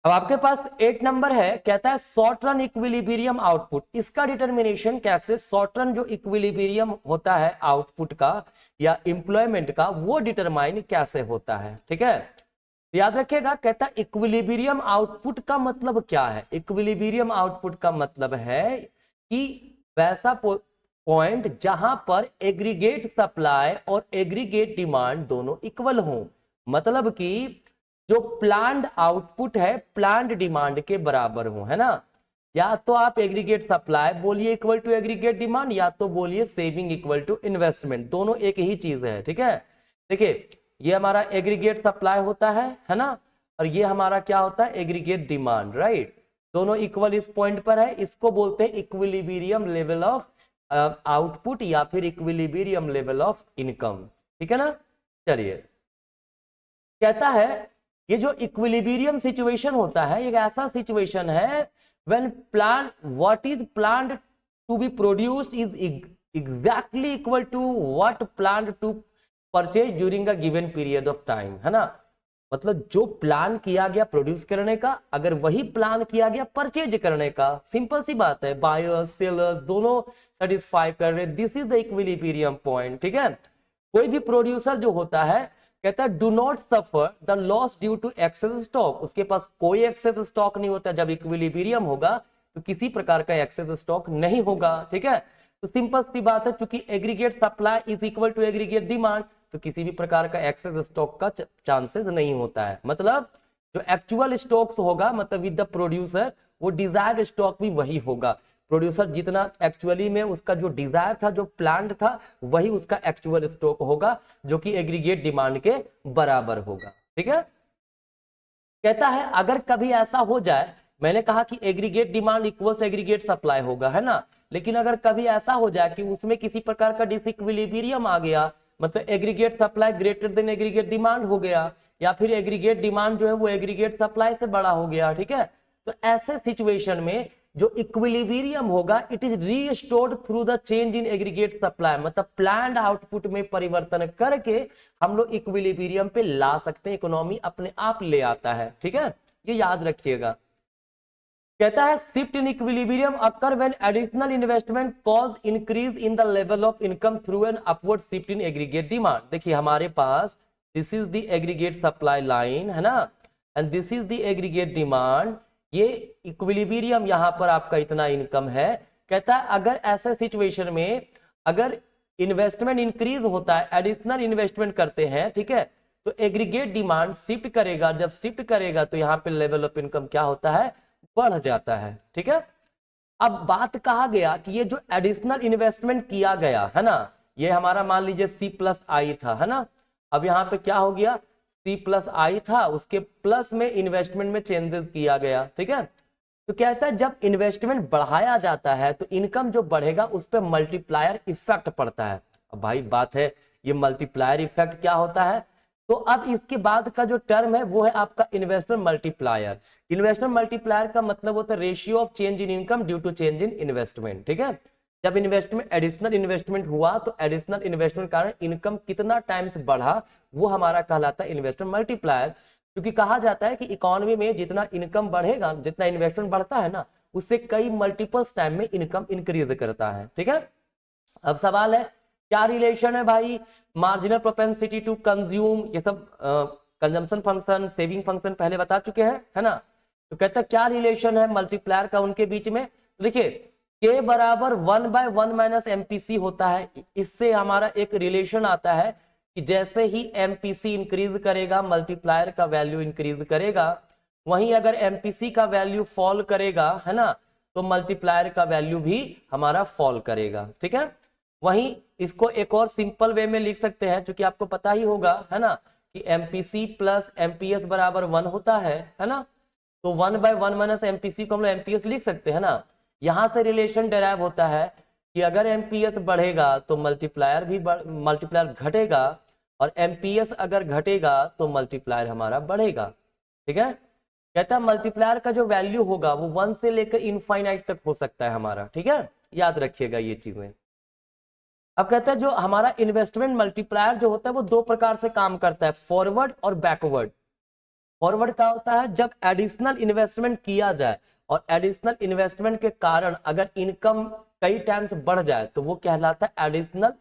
अब आपके पास 8 नंबर है, कहता है शॉर्ट रन इक्विलिब्रियम आउटपुट। इसका डिटर्मिनेशन कैसे? शॉर्ट रन जो इक्विलिब्रियम होता है आउटपुट का या एम्प्लॉयमेंट का, वो डिटरमाइन कैसे होता है। ठीक है, याद रखिएगा, कहता है इक्विलिब्रियम आउटपुट का मतलब क्या है? इक्विलिब्रियम आउटपुट का मतलब है कि वैसा पॉइंट जहां पर एग्रीगेट सप्लाई और एग्रीगेट डिमांड दोनों इक्वल हो, मतलब कि जो प्लान्ड आउटपुट है प्लान्ड डिमांड के बराबर हो, है ना? या तो आप एग्रीगेट सप्लाई बोलिए इक्वल टू एग्रीगेट डिमांड, या तो बोलिए सेविंग इक्वल टू इन्वेस्टमेंट, दोनों एक ही चीज है। ठीक है, देखिए ये हमारा एग्रीगेट सप्लाई होता है ना, और ये हमारा क्या होता है? Aggregate demand, right? दोनों इक्वल इस पॉइंट पर है, इसको बोलते हैं इक्विलिब्रियम लेवल ऑफ आउटपुट या फिर इक्विलिब्रियम लेवल ऑफ इनकम। ठीक है ना? चलिए, कहता है ये जो इक्विलिब्रियम सिचुएशन होता है एक ऐसा सिचुएशन है when plan what is planned to be produced is exactly equal to what planned to purchase during a given period of time, है ना? मतलब जो प्लान किया गया प्रोड्यूस करने का, अगर वही प्लान किया गया परचेज करने का, सिंपल सी बात है, बायर्स सेलर्स दोनों सेटिस्फाई कर रहे, this is the equilibrium point. ठीक है, कोई भी प्रोड्यूसर जो होता है कहता है do not suffer the loss due to excess stock, उसके पास कोई एक्सेस स्टॉक नहीं होता। जब इक्विलिब्रियम होगा तो किसी प्रकार का एक्सेस स्टॉक नहीं होगा। ठीक है, तो सिंपल सी बात है, क्योंकि aggregate supply is equal to aggregate demand, तो किसी भी प्रकार का एक्सेस स्टॉक का चांसेस नहीं होता है। मतलब जो एक्चुअल स्टॉक्स होगा, मतलब विद द प्रोड्यूसर, वो डिजायर्ड स्टॉक भी वही होगा। प्रोड्यूसर जितना एक्चुअली में उसका जो डिजायर था, जो प्लान था, वही उसका एक्चुअल स्टॉक होगा, जो कि एग्रीगेट डिमांड के बराबर होगा। ठीक है, कहता है अगर कभी ऐसा हो जाए, मैंने कहा कि aggregate demand equals aggregate supply होगा, है ना, लेकिन अगर कभी ऐसा हो जाए कि उसमें किसी प्रकार का डिसइक्विलिब्रियम आ गया, मतलब aggregate supply greater than aggregate demand हो गया, या फिर एग्रीगेट डिमांड जो है वो एग्रीगेट सप्लाई से बड़ा हो गया। ठीक है, तो ऐसे सिचुएशन में जो इक्विलिब्रियम होगा it is restored through the change in aggregate supply, मतलब प्लान्ड आउटपुट में परिवर्तन करके हम लोग इक्विलिब्रियम पे ला सकते हैं, इकोनॉमी अपने आप ले आता है। ठीक है, ये याद रखिएगा। कहता है shift in equilibrium occur when additional investment cause increase in the level of income through an upward shift in aggregate demand. देखिए हमारे पास this is the aggregate supply line, है ना, and this is the aggregate demand, ये equilibrium यहां पर आपका इतना इनकम है। कहता है अगर ऐसे सिचुएशन में अगर इन्वेस्टमेंट इंक्रीज होता है, एडिशनल इन्वेस्टमेंट करते हैं, ठीक है, तो एग्रीगेट डिमांड शिफ्ट करेगा, जब शिफ्ट करेगा तो यहाँ पे लेवल ऑफ इनकम क्या होता है, बढ़ जाता है। ठीक है, अब बात कहा गया कि ये जो एडिशनल इन्वेस्टमेंट किया गया है ना, ये हमारा मान लीजिए C+I था, है ना, अब यहाँ पे क्या हो गया, C+I था, उसके प्लस में इन्वेस्टमेंट में चेंजेस किया गया। ठीक है, तो कहता है जब इन्वेस्टमेंट बढ़ाया जाता है तो इनकम जो बढ़ेगा उस पर मल्टीप्लायर इफेक्ट पड़ता है। अब भाई बात है, ये मल्टीप्लायर इफेक्ट क्या होता है, तो अब इसके बाद का जो टर्म है वो है आपका इन्वेस्टमेंट मल्टीप्लायर। इन्वेस्टमेंट मल्टीप्लायर का मतलब होता है ratio of change in income due to change in investment. ठीक है, जब इन्वेस्टमेंट एडिशनल इन्वेस्टमेंट हुआ तो एडिशनल इन्वेस्टमेंट कारण इनकम कितना टाइम्स बढ़ा, वो हमारा कहलाता है इन्वेस्टमेंट मल्टीप्लायर। क्योंकि कहा जाता है कि इकोनॉमी में जितना इनकम बढ़ेगा, जितना इन्वेस्टमेंट बढ़ता है ना, उससे कई मल्टीपल्स टाइम में इनकम इंक्रीज करता है। ठीक है, अब सवाल है क्या रिलेशन है भाई, मार्जिनल प्रोपेंसिटी टू कंज्यूम, ये सब कंजम्पशन फंक्शन, सेविंग फंक्शन पहले बता चुके हैं, है ना। तो कहता है क्या रिलेशन है मल्टीप्लायर का उनके बीच में। देखिए के बराबर 1/1 माइनस एमपीसी होता है, इससे हमारा एक रिलेशन आता है कि जैसे ही एमपीसी इंक्रीज करेगा मल्टीप्लायर का वैल्यू इंक्रीज करेगा, वहीं अगर एमपीसी का वैल्यू फॉल करेगा, है ना, तो मल्टीप्लायर का वैल्यू भी हमारा फॉल करेगा। ठीक है, वहीं इसको एक और सिंपल वे में लिख सकते हैं, क्योंकि आपको पता ही होगा, है ना, कि एमपीसी प्लस एमपीएस बराबर 1 होता है ना, तो 1/1 माइनस एमपीसी को हम लोग एमपीएस लिख सकते हैं ना। यहां से रिलेशन डेराइव होता है कि अगर एमपीएस बढ़ेगा तो मल्टीप्लायर घटेगा, और एमपीएस अगर घटेगा तो मल्टीप्लायर हमारा बढ़ेगा। ठीक है, कहता है मल्टीप्लायर का जो वैल्यू होगा वो 1 से लेकर इनफाइनाइट तक हो सकता है हमारा। ठीक है, याद रखिएगा ये चीजें। अब कहता है जो हमारा इन्वेस्टमेंट मल्टीप्लायर जो होता है वो दो प्रकार से काम करता है, फॉरवर्ड और बैकवर्ड। फॉरवर्ड क्या होता है, जब एडिशनल इन्वेस्टमेंट किया जाए और एडिशनल इन्वेस्टमेंट के कारण अगर इनकम कई टाइम्स बढ़ जाए तो वो कहलाता है एडिशनल,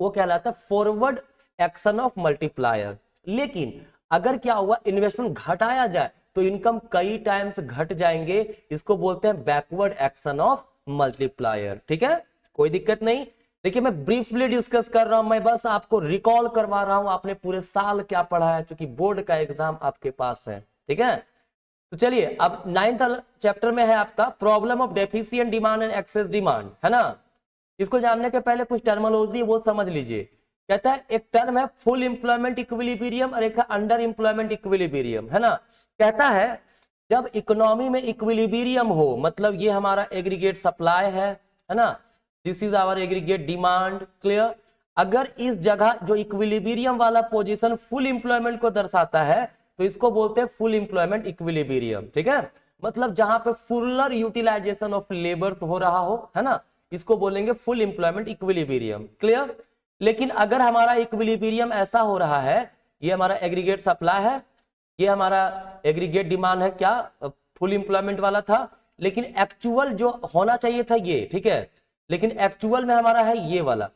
वो कहलाता है फॉरवर्ड एक्शन ऑफ मल्टीप्लायर। लेकिन अगर क्या हुआ, इन्वेस्टमेंट घटाया जाए तो इनकम कई टाइम्स घट जाएंगे, इसको बोलते हैं बैकवर्ड एक्शन ऑफ मल्टीप्लायर। ठीक है, कोई दिक्कत नहीं। देखिए मैं ब्रीफली डिस्कस कर रहा हूं, मैं बस आपको रिकॉल करवा रहा हूं आपने पूरे साल क्या पढ़ा है, क्योंकि बोर्ड का एग्जाम आपके पास है। ठीक है, तो चलिए अब 9th चैप्टर में है आपका problem of deficient demand and excess demand, है ना। इसको जानने के पहले कुछ टर्मिनोलॉजी वो समझ लीजिए। कहता है एक टर्म है फुल एम्प्लॉयमेंट इक्विलिब्रियम और एक है अंडर एम्प्लॉयमेंट इक्विलिब्रियम, है ना। कहता है जब इकोनॉमी में इक्विलिब्रियम हो, मतलब ये हमारा एग्रीगेट सप्लाई है ना, this is our aggregate demand, clear. अगर इस जगह जो इक्विलिब्रियम वाला पोजीशन फुल एम्प्लॉयमेंट को दर्शाता है तो इसको बोलते हैं फुल एम्प्लॉयमेंट इक्विलिब्रियम। ठीक है, मतलब जहां पे फुलर यूटिलाइजेशन ऑफ लेबर हो रहा हो, है ना, इसको बोलेंगे फुल एम्प्लॉयमेंट इक्विलिब्रियम, क्लियर। लेकिन अगर हमारा इक्विलिब्रियम ऐसा हो रहा है, ये हमारा एग्रीगेट सप्लाई है, ये हमारा एग्रीगेट डिमांड है क्या, फुल एम्प्लॉयमेंट वाला था, लेकिन एक्चुअल जो होना चाहिए था ये, ठीक है, लेकिन एक्चुअल में हमारा है ये वाला।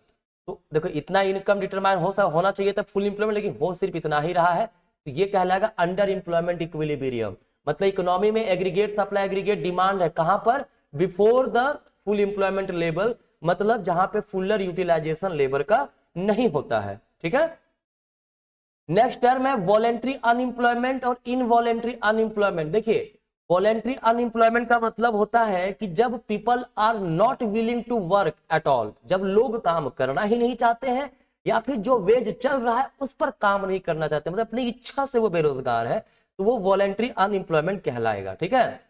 तो देखो इतना इनकम डिटरमाइन होना चाहिए था फुल एम्प्लॉयमेंट, लेकिन हो सिर्फ इतना ही रहा है, तो ये कहलाएगा अंडर एम्प्लॉयमेंट इक्विलिब्रियम। मतलब इकोनॉमी में एग्रीगेट सप्लाई एग्रीगेट डिमांड है कहां पर, before the full employment level, मतलब जहां पे फुलर यूटिलाइजेशन लेबर का नहीं होता है, ठीक है। नेक्स्ट टर्म है वॉलेंट्री अनएम्प्लॉयमेंट और इनवॉलेंट्री अनएम्प्लॉयमेंट। देखिए वॉलेंट्री अनएम्प्लॉयमेंट का मतलब होता है कि जब people are not willing to work at all, जब लोग काम करना ही नहीं चाहते हैं, या फिर जो वेज चल रहा है उस पर काम नहीं करना चाहते, मतलब अपनी इच्छा से वो बेरोजगार है, तो वो वॉलेंट्री अनएम्प्लॉयमेंट कहलाएगा, ठीक है।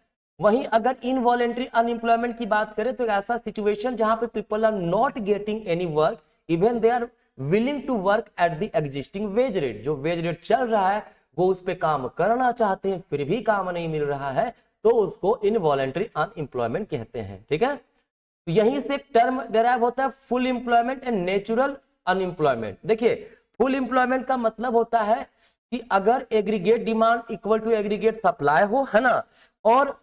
वहीं अगर इनवॉलेंट्री अनएम्प्लॉयमेंट की बात करें तो ऐसा सिचुएशन जहां पे people are not getting any work even they are willing to work at the existing wage rate, जो वेज रेट चल रहा है वो उस पे काम करना चाहते हैं फिर भी काम नहीं मिल रहा है, तो उसको इनवॉलेंट्री अनएम्प्लॉयमेंट कहते हैं, ठीक है। तो यहीं से एक टर्म डेराइव होता है full employment and natural unemployment. देखिए फुल एम्प्लॉयमेंट का मतलब होता है कि अगर aggregate demand equal to aggregate supply हो, है ना, और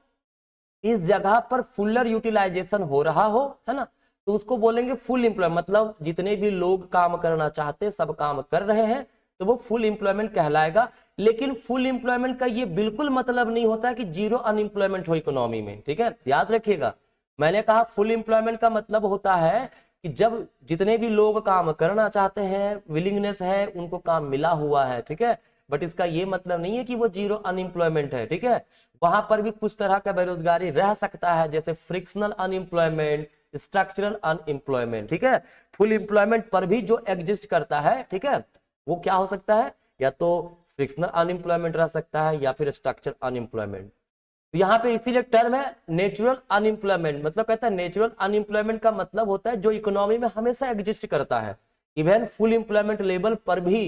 इस जगह पर फुलर यूटिलाइजेशन हो रहा हो, है ना, तो उसको बोलेंगे फुल एम्प्लॉयमेंट, मतलब जितने भी लोग काम करना चाहते हैं सब काम कर रहे हैं, तो वो फुल एम्प्लॉयमेंट कहलाएगा। लेकिन फुल एम्प्लॉयमेंट का ये बिल्कुल मतलब नहीं होता कि जीरो अनएम्प्लॉयमेंट हो इकोनॉमी में, ठीक है, याद रखिएगा। मैंने कहा फुल एम्प्लॉयमेंट का मतलब होता है कि जब जितने भी लोग काम करना चाहते हैं, विलिंगनेस है, उनको काम मिला हुआ है, ठीक है, बट इसका ये मतलब नहीं है कि वो जीरो अनएम्प्लॉयमेंट है, ठीक है। वहां पर भी कुछ तरह का बेरोजगारी रह सकता है, जैसे फ्रिक्शनल अनएम्प्लॉयमेंट, स्ट्रक्चरल अनएम्प्लॉयमेंट, ठीक है। फुल एम्प्लॉयमेंट पर भी जो एग्जिस्ट करता है, ठीक है, वो क्या हो सकता है, या तो फ्रिक्शनल अनएम्प्लॉयमेंट रह सकता है या फिर स्ट्रक्चरल अनएम्प्लॉयमेंट। तो यहाँ पे इसीलिए टर्म है नेचुरल अनएम्प्लॉयमेंट, मतलब कहता है नेचुरल अनएम्प्लॉयमेंट का मतलब होता है जो इकोनॉमी में हमेशा एग्जिस्ट करता है, इवन फुल एम्प्लॉयमेंट लेवल पर भी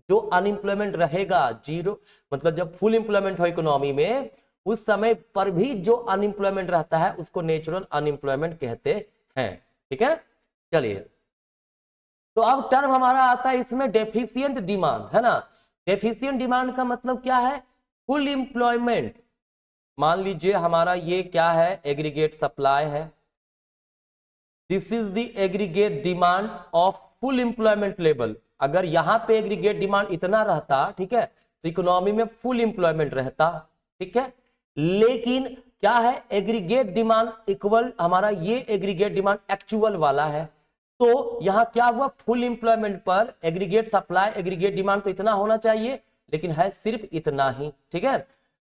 जो अनएम्प्लॉयमेंट रहेगा जीरो, मतलब जब फुल एम्प्लॉयमेंट हो इकोनॉमी में उस समय पर भी जो अनएम्प्लॉयमेंट रहता है उसको नेचुरल अनएम्प्लॉयमेंट कहते हैं, ठीक है। चलिए तो अब टर्म हमारा आता है इसमें डेफिशिएंट डिमांड, है ना। डेफिशिएंट डिमांड का मतलब क्या है, फुल एम्प्लॉयमेंट, मान लीजिए हमारा ये क्या है, एग्रीगेट सप्लाई है, this is the aggregate demand of full employment level. अगर यहां पे एग्रीगेट डिमांड इतना रहता, ठीक है, तो इकोनॉमी में फुल एम्प्लॉयमेंट रहता, ठीक है। लेकिन क्या है, एग्रीगेट डिमांड इक्वल, हमारा ये एग्रीगेट डिमांड एक्चुअल वाला है, तो यहां क्या हुआ, फुल एम्प्लॉयमेंट पर एग्रीगेट सप्लाई एग्रीगेट डिमांड तो इतना होना चाहिए, लेकिन है सिर्फ इतना ही, ठीक है।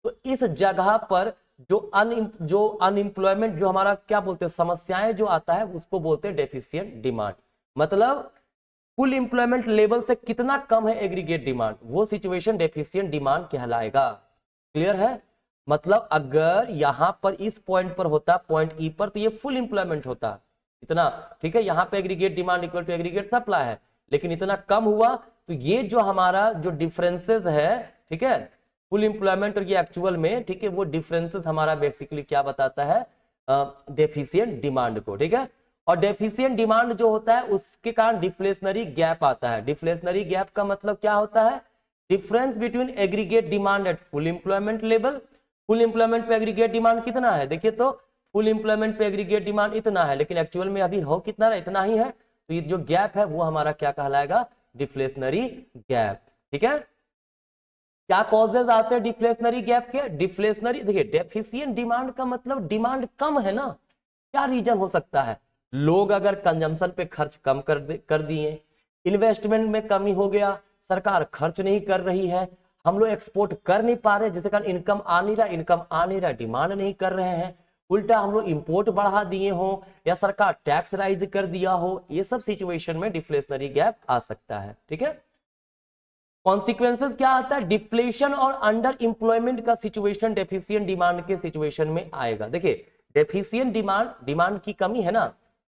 तो इस जगह पर जो अनएम्प्लॉयमेंट जो हमारा क्या बोलते हैं समस्याएं जो आता है उसको बोलते हैं डेफिशिएंट डिमांड। मतलब फुल एम्प्लॉयमेंट लेवल से कितना कम है एग्रीगेट डिमांड, वो सिचुएशन डेफिशिएंट डिमांड कहलाएगा। क्लियर है, मतलब अगर यहां पर इस पॉइंट पर होता, पॉइंट ई पर, तो ये फुल एम्प्लॉयमेंट होता इतना, ठीक है, यहाँ पे aggregate demand equal to aggregate supply है, लेकिन इतना कम हुआ, तो ये जो हमारा जो डिफरेंसेस है, ठीक है, फुल एम्प्लॉयमेंट और ये एक्चुअल में, ठीक है, वो डिफरेंसेस हमारा बेसिकली क्या बताता है, डेफिशिएंट डिमांड को, ठीक है। और डेफिशिएंट डिमांड जो होता है उसके कारण डिफ्लेशनरी गैप आता है। डिफ्लेशनरी गैप का मतलब क्या होता है, difference between aggregate demand at full employment level. Full employment पे एग्रीगेट डिमांड कितना है, देखिए तो फुल एम्प्लॉयमेंट पे एग्रीगेट डिमांड इतना है, लेकिन एक्चुअल में अभी हो कितना है, इतना ही है, तो ये जो गैप है वो हमारा क्या कहलाएगा, डिफ्लेशनरी गैप, ठीक है। क्या कॉजेज आते हैं डिफ्लेशनरी गैप के, डिफ्लेशनरी, देखिए डेफिशिएंट डिमांड का मतलब डिमांड कम है ना, क्या रीजन हो सकता है, लोग अगर कंजम्पशन पे खर्च कम कर दिए, इन्वेस्टमेंट में कमी हो गया, सरकार खर्च नहीं कर रही है, हम लोग एक्सपोर्ट कर नहीं पा रहे जिसके कारण इनकम आ नहीं रहा, डिमांड नहीं कर रहे हैं, उल्टा हम लोग इंपोर्ट बढ़ा दिए हो या सरकार टैक्स राइज कर दिया हो, ये सब सिचुएशन में डिफ्लेशनरी गैप आ सकता है, ठीक है। कॉन्सिक्वेंसेस क्या आता है, डिफ्लेशन और अंडर एम्प्लॉयमेंट का सिचुएशन डेफिशिएंट डिमांड के सिचुएशन में आएगा। देखिए डेफिशिएंट डिमांड की कमी है ना,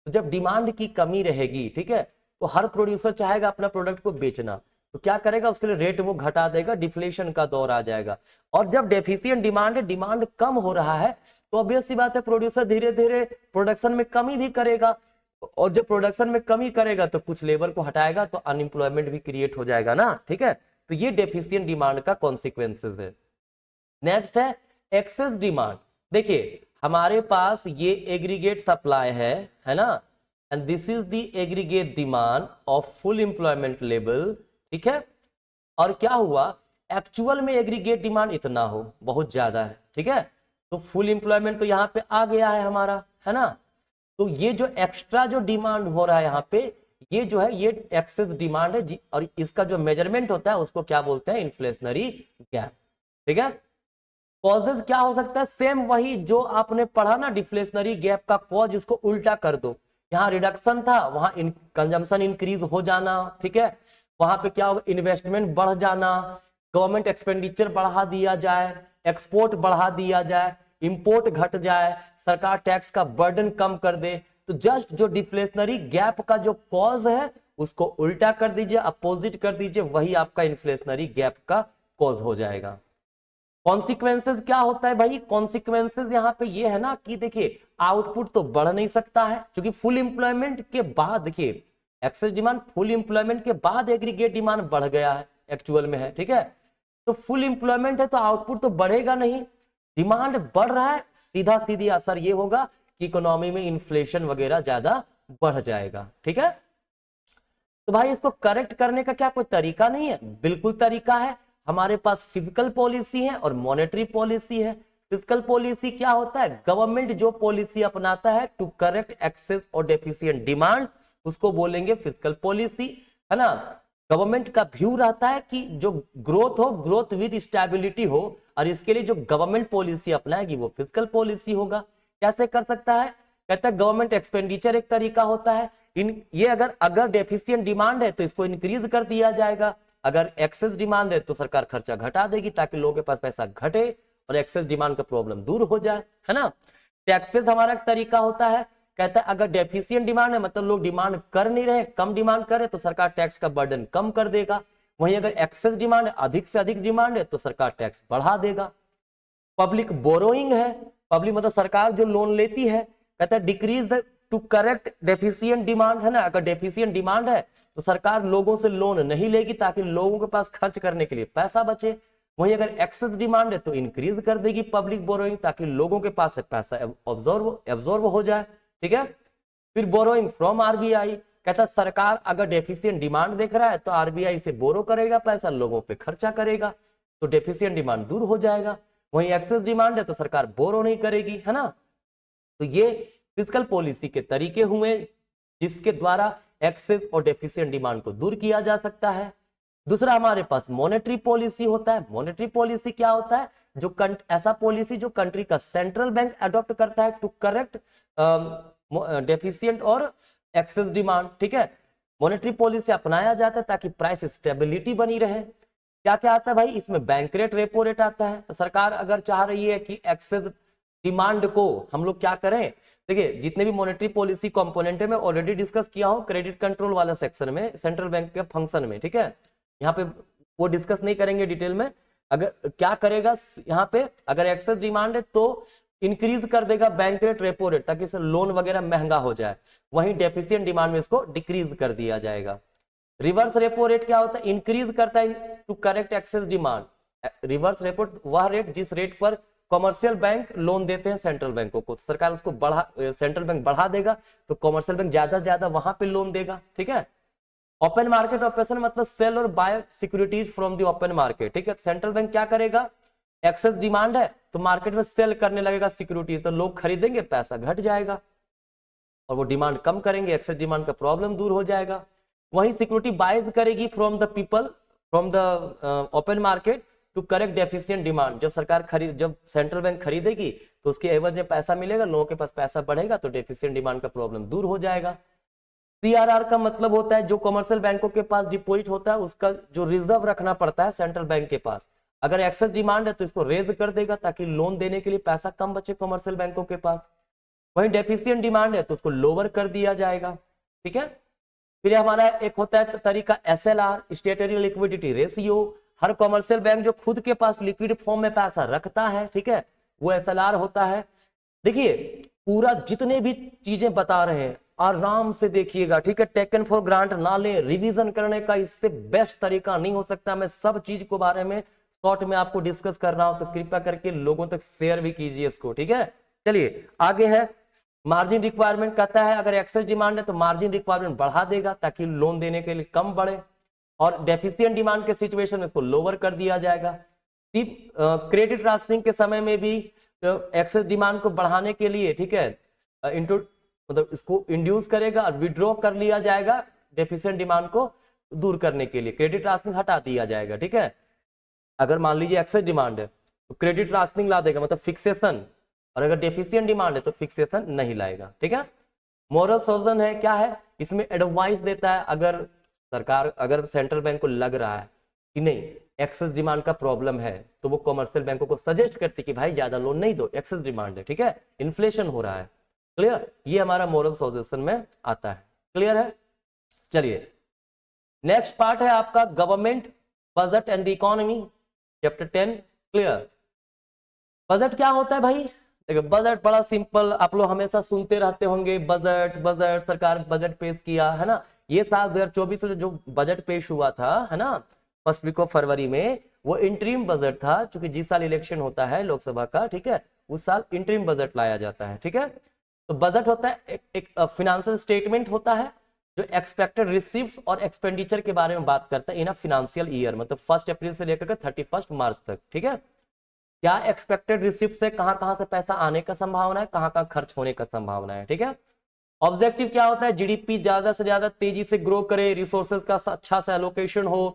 तो जब डिमांड की कमी रहेगी, ठीक है, तो हर प्रोड्यूसर चाहेगा अपना प्रोडक्ट को बेचना, तो क्या करेगा, उसके लिए रेट वो घटा देगा, डिफ्लेशन का दौर आ जाएगा। और जब डेफिशिएंट डिमांड है, डिमांड कम हो रहा है, तो ऑब्वियस सी बात है प्रोड्यूसर धीरे धीरे प्रोडक्शन में कमी भी करेगा, और जब प्रोडक्शन में कमी करेगा तो कुछ लेबर को हटाएगा, तो अनएम्प्लॉयमेंट भी क्रिएट हो जाएगा ना, ठीक है। तो ये डेफिशिएंट डिमांड का कॉन्सिक्वेंसेस है। नेक्स्ट है एक्सेस डिमांड। देखिए हमारे पास ये एग्रीगेट सप्लाई है ना, and this is the aggregate demand of full employment level, ठीक है। और क्या हुआ, एक्चुअल में एग्रीगेट डिमांड इतना हो, बहुत ज्यादा है, ठीक है। तो फुल एम्प्लॉयमेंट तो यहाँ पे आ गया है हमारा, है ना। तो ये जो एक्स्ट्रा जो डिमांड हो रहा है यहाँ पे, ये जो है ये एक्सेस डिमांड है और इसका जो मेजरमेंट होता है उसको क्या बोलते हैं, इन्फ्लेशनरी गैप, ठीक है। कॉजेज क्या हो सकता है, सेम वही जो आपने पढ़ा ना, डिफ्लेशनरी गैप का कॉज, इसको उल्टा कर दो। यहाँ रिडक्शन था, वहां कंजम्पशन इंक्रीज हो जाना, ठीक है। वहां पे क्या होगा, इन्वेस्टमेंट बढ़ जाना, गवर्नमेंट एक्सपेंडिचर बढ़ा दिया जाए, एक्सपोर्ट बढ़ा दिया जाए, इंपोर्ट घट जाए, सरकार टैक्स का बर्डन कम कर दे। तो जस्ट जो डिफ्लेशनरी गैप का जो कॉज है उसको उल्टा कर दीजिए, अपोजिट कर दीजिए, वही आपका इन्फ्लेशनरी गैप का कॉज हो जाएगा। कॉन्सिक्वेंसेस क्या होता है भाई, कॉन्सिक्वेंसेस यहाँ पे ये है ना कि देखिए आउटपुट तो बढ़ नहीं सकता है, क्योंकि फुल एम्प्लॉयमेंट के बाद, देखिए एक्सेस डिमांड फुल एम्प्लॉयमेंट के बाद एग्रीगेट डिमांड बढ़ गया है, एक्चुअल में है, ठीक है। तो फुल एम्प्लॉयमेंट है तो आउटपुट तो बढ़ेगा नहीं, डिमांड बढ़ रहा है, सीधा सीधी असर ये होगा कि इकोनॉमी में इन्फ्लेशन वगैरह ज्यादा बढ़ जाएगा, ठीक है। तो भाई इसको करेक्ट करने का क्या कोई तरीका नहीं है, बिल्कुल तरीका है। हमारे पास फिजिकल पॉलिसी है और मॉनेटरी पॉलिसी है। फिजिकल पॉलिसी क्या होता है, गवर्नमेंट जो पॉलिसी अपनाता है टू करेक्ट एक्सेस और डेफिशिएंट डिमांड, उसको बोलेंगे फिजिकल पॉलिसी, है ना। गवर्नमेंट का व्यू रहता है कि जो ग्रोथ हो, ग्रोथ विद स्टेबिलिटी हो, और इसके लिए जो गवर्नमेंट पॉलिसी अपनाएगी वो फिजिकल पॉलिसी होगा। कैसे कर सकता है, कहता है गवर्नमेंट एक्सपेंडिचर एक तरीका होता है, ये अगर डेफिशिएंट डिमांड है तो इसको इंक्रीज कर दिया जाएगा, अगर एक्सेस डिमांड है तो सरकार खर्चा घटा देगी ताकि लोगों के पास पैसा घटे और एक्सेस डिमांड का प्रॉब्लम दूर हो जाए, है ना। टैक्सेस हमारा एक तरीका होता है, कहता है अगर डेफिशिएंट डिमांड है, मतलब लोग डिमांड कर नहीं रहे, कम डिमांड करे तो सरकार टैक्स का बर्डन कम कर देगा। वहीं अगर एक्सेस डिमांड है, अधिक से अधिक डिमांड है, तो सरकार टैक्स बढ़ा देगा। पब्लिक बोरोइंग है, पब्लिक मतलब सरकार जो लोन लेती है, कहता है decrease to correct deficient demand, है ना। अगर डेफिशिएंट डिमांड है तो सरकार लोगों से लोन नहीं लेगी ताकि लोगों के पास खर्च करने के लिए पैसा बचे। वहीं अगर एक्सेस डिमांड है तो इंक्रीज कर देगी पब्लिक बोरोइंग ताकि लोगों के पास से पैसा एब्जॉर्ब हो जाए, ठीक है। फिर बोरोइंग फ्रॉम आरबीआई, कहता है सरकार अगर डेफिशिएंट डिमांड देख रहा है तो आरबीआई से बोरो करेगा पैसा, लोगों पे खर्चा करेगा, तो डेफिशिएंट डिमांड दूर हो जाएगा। वहीं एक्सेस डिमांड है तो सरकार बोरो नहीं करेगी, है ना। तो ये फिजिकल पॉलिसी के तरीके हुए जिसके द्वारा एक्सेस और डेफिशिएंट डिमांड को दूर किया जा सकता है। दूसरा हमारे पास मॉनेटरी पॉलिसी होता है। मॉनेटरी पॉलिसी क्या होता है, जो ऐसा पॉलिसी जो कंट्री का सेंट्रल बैंक अडॉप्ट करता है टू करेक्ट डेफिशिएंट और एक्सेस डिमांड, ठीक है। मॉनेटरी पॉलिसी अपनाया जाता है ताकि प्राइस स्टेबिलिटी बनी रहे। क्या क्या आता है भाई, इसमें बैंक रेट, रेपो रेट आता है। तो सरकार अगर चाह रही है कि एक्सेस डिमांड को हम लोग क्या करें, देखिए जितने भी मॉनेटरी पॉलिसी कंपोनेंट है मैं ऑलरेडी डिस्कस किया हूं क्रेडिट कंट्रोल वाला सेक्शन में, सेंट्रल बैंक के फंक्शन में, ठीक है। यहाँ पे वो डिस्कस नहीं करेंगे डिटेल में। अगर क्या करेगा यहाँ पे, अगर एक्सेस डिमांड है तो इंक्रीज कर देगा बैंक रेट, रेपो रेट, ताकि लोन वगैरह महंगा हो जाए। वहीं डेफिशिएंट डिमांड में इसको डिक्रीज कर दिया जाएगा। रिवर्स रेपो रेट क्या होता है, इंक्रीज करता है to correct excess demand. Reverse repo वह रेट जिस रेट पर कॉमर्शियल बैंक लोन देते हैं सेंट्रल बैंकों को, सरकार उसको सेंट्रल बैंक बढ़ा देगा तो कॉमर्शियल बैंक ज्यादा से ज्यादा वहां पे लोन देगा, ठीक है। ओपन मार्केट ऑपरेशन मतलब सेल और buy securities from the open market, ठीक है। सेंट्रल बैंक क्या करेगा, एक्सेस डिमांड है तो मार्केट में सेल करने लगेगा सिक्योरिटीज, तो लोग खरीदेंगे, पैसा घट जाएगा और वो डिमांड कम करेंगे, एक्सेस डिमांड का प्रॉब्लम दूर हो जाएगा। वही सिक्योरिटी बाइज करेगी from the people from the open market to correct deficient demand. जब सेंट्रल बैंक खरीदेगी तो उसके एवज में पैसा मिलेगा, लोगों के पास पैसा बढ़ेगा तो डेफिशिएंट डिमांड का प्रॉब्लम दूर हो जाएगा। सीआरआर का मतलब होता है जो कमर्शियल बैंकों के पास डिपॉजिट होता है उसका जो रिजर्व रखना पड़ता है सेंट्रल बैंक के पास। अगर एक्सेस डिमांड है तो इसको रेज कर देगा ताकि लोन देने के लिए पैसा कम बचे कमर्शियल बैंकों के पास। वहीं डेफिशिएंट डिमांड है तो उसको लोअर कर दिया जाएगा, ठीक है। फिर हमारा एक होता है तरीका एसएलआर, स्टेटरी लिक्विडिटी रेशियो। हर कमर्शियल बैंक जो खुद के पास लिक्विड फॉर्म में पैसा रखता है, ठीक है, वो एसएलआर होता है। देखिए पूरा जितने भी चीजें बता रहे हैं आराम से देखिएगा, ठीक है। टेकन फॉर ग्रांट ना ले, रिवीजन करने का इससे बेस्ट तरीका नहीं हो सकता। मैं सब चीज के बारे में शॉर्ट में आपको डिस्कस करना हो तो कृपया करके लोगों तक शेयर भी कीजिए इसको, ठीक है। चलिए आगे है मार्जिन रिक्वायरमेंट। कहता है अगर एक्सेस डिमांड है तो मार्जिन रिक्वायरमेंट बढ़ा देगा ताकि लोन देने के लिए कम बढ़े, और डेफिशिएंट डिमांड के सिचुएशन में इसको लोअर कर दिया जाएगा। क्रेडिट राशनिंग के समय में भी एक्सेस डिमांड को बढ़ाने के लिए, ठीक है, मतलब इसको इंड्यूस करेगा और विड्रॉ कर लिया जाएगा डेफिशिएंट डिमांड को दूर करने के लिए, क्रेडिट राशनिंग हटा दिया जाएगा, ठीक है। अगर मान लीजिए एक्सेस डिमांड है तो क्रेडिट राशनिंग ला देगा, मतलब फिक्सेशन, और अगर डेफिशिएंट डिमांड है तो फिक्सेशन नहीं लाएगा, ठीक है। मोरल सॉल्यूशन है क्या है, इसमें एडवाइस देता है अगर सरकार, अगर सेंट्रल बैंक को लग रहा है कि नहीं एक्सेस डिमांड का प्रॉब्लम है तो वो कमर्शियल बैंकों को सजेस्ट करती कि भाई ज्यादा लोन नहीं दो, एक्सेस डिमांड है, ठीक है, इन्फ्लेशन हो रहा है। क्लियर, ये हमारा मोरल सॉल्यूशन में आता है। क्लियर है। चलिए नेक्स्ट पार्ट है आपका government budget and the economy, chapter 10। Clear. Budget क्या होता है भाई, देखो बजट बड़ा सिंपल, आप लोग हमेशा सुनते रहते होंगे बजट बजट, सरकार बजट पेश किया है ना। ये साल 2024 में जो बजट पेश हुआ था, है ना, फर्स्ट वीक ऑफ फरवरी में, वो इंटरिम बजट था, क्योंकि जिस साल इलेक्शन होता है लोकसभा का, ठीक है, उस साल इंटरिम बजट लाया जाता है, ठीक है। तो बजट होता है एक फिनेंशियल स्टेटमेंट होता है जो एक्सपेक्टेड रिसीव्स और एक्सपेंडिचर के बारे में बात करता है इन अ फिनेंशियल ईयर, मतलब 1 अप्रैल से लेकर 31 मार्च तक, ठीक है। क्या एक्सपेक्टेड रिसीप्ट से कहां से पैसा आने का संभावना है, कहां खर्च होने का संभावना है, ठीक है। ऑब्जेक्टिव क्या होता है, जीडीपी ज्यादा से ज्यादा तेजी से ग्रो करे, रिसोर्सेज का अच्छा से एलोकेशन हो,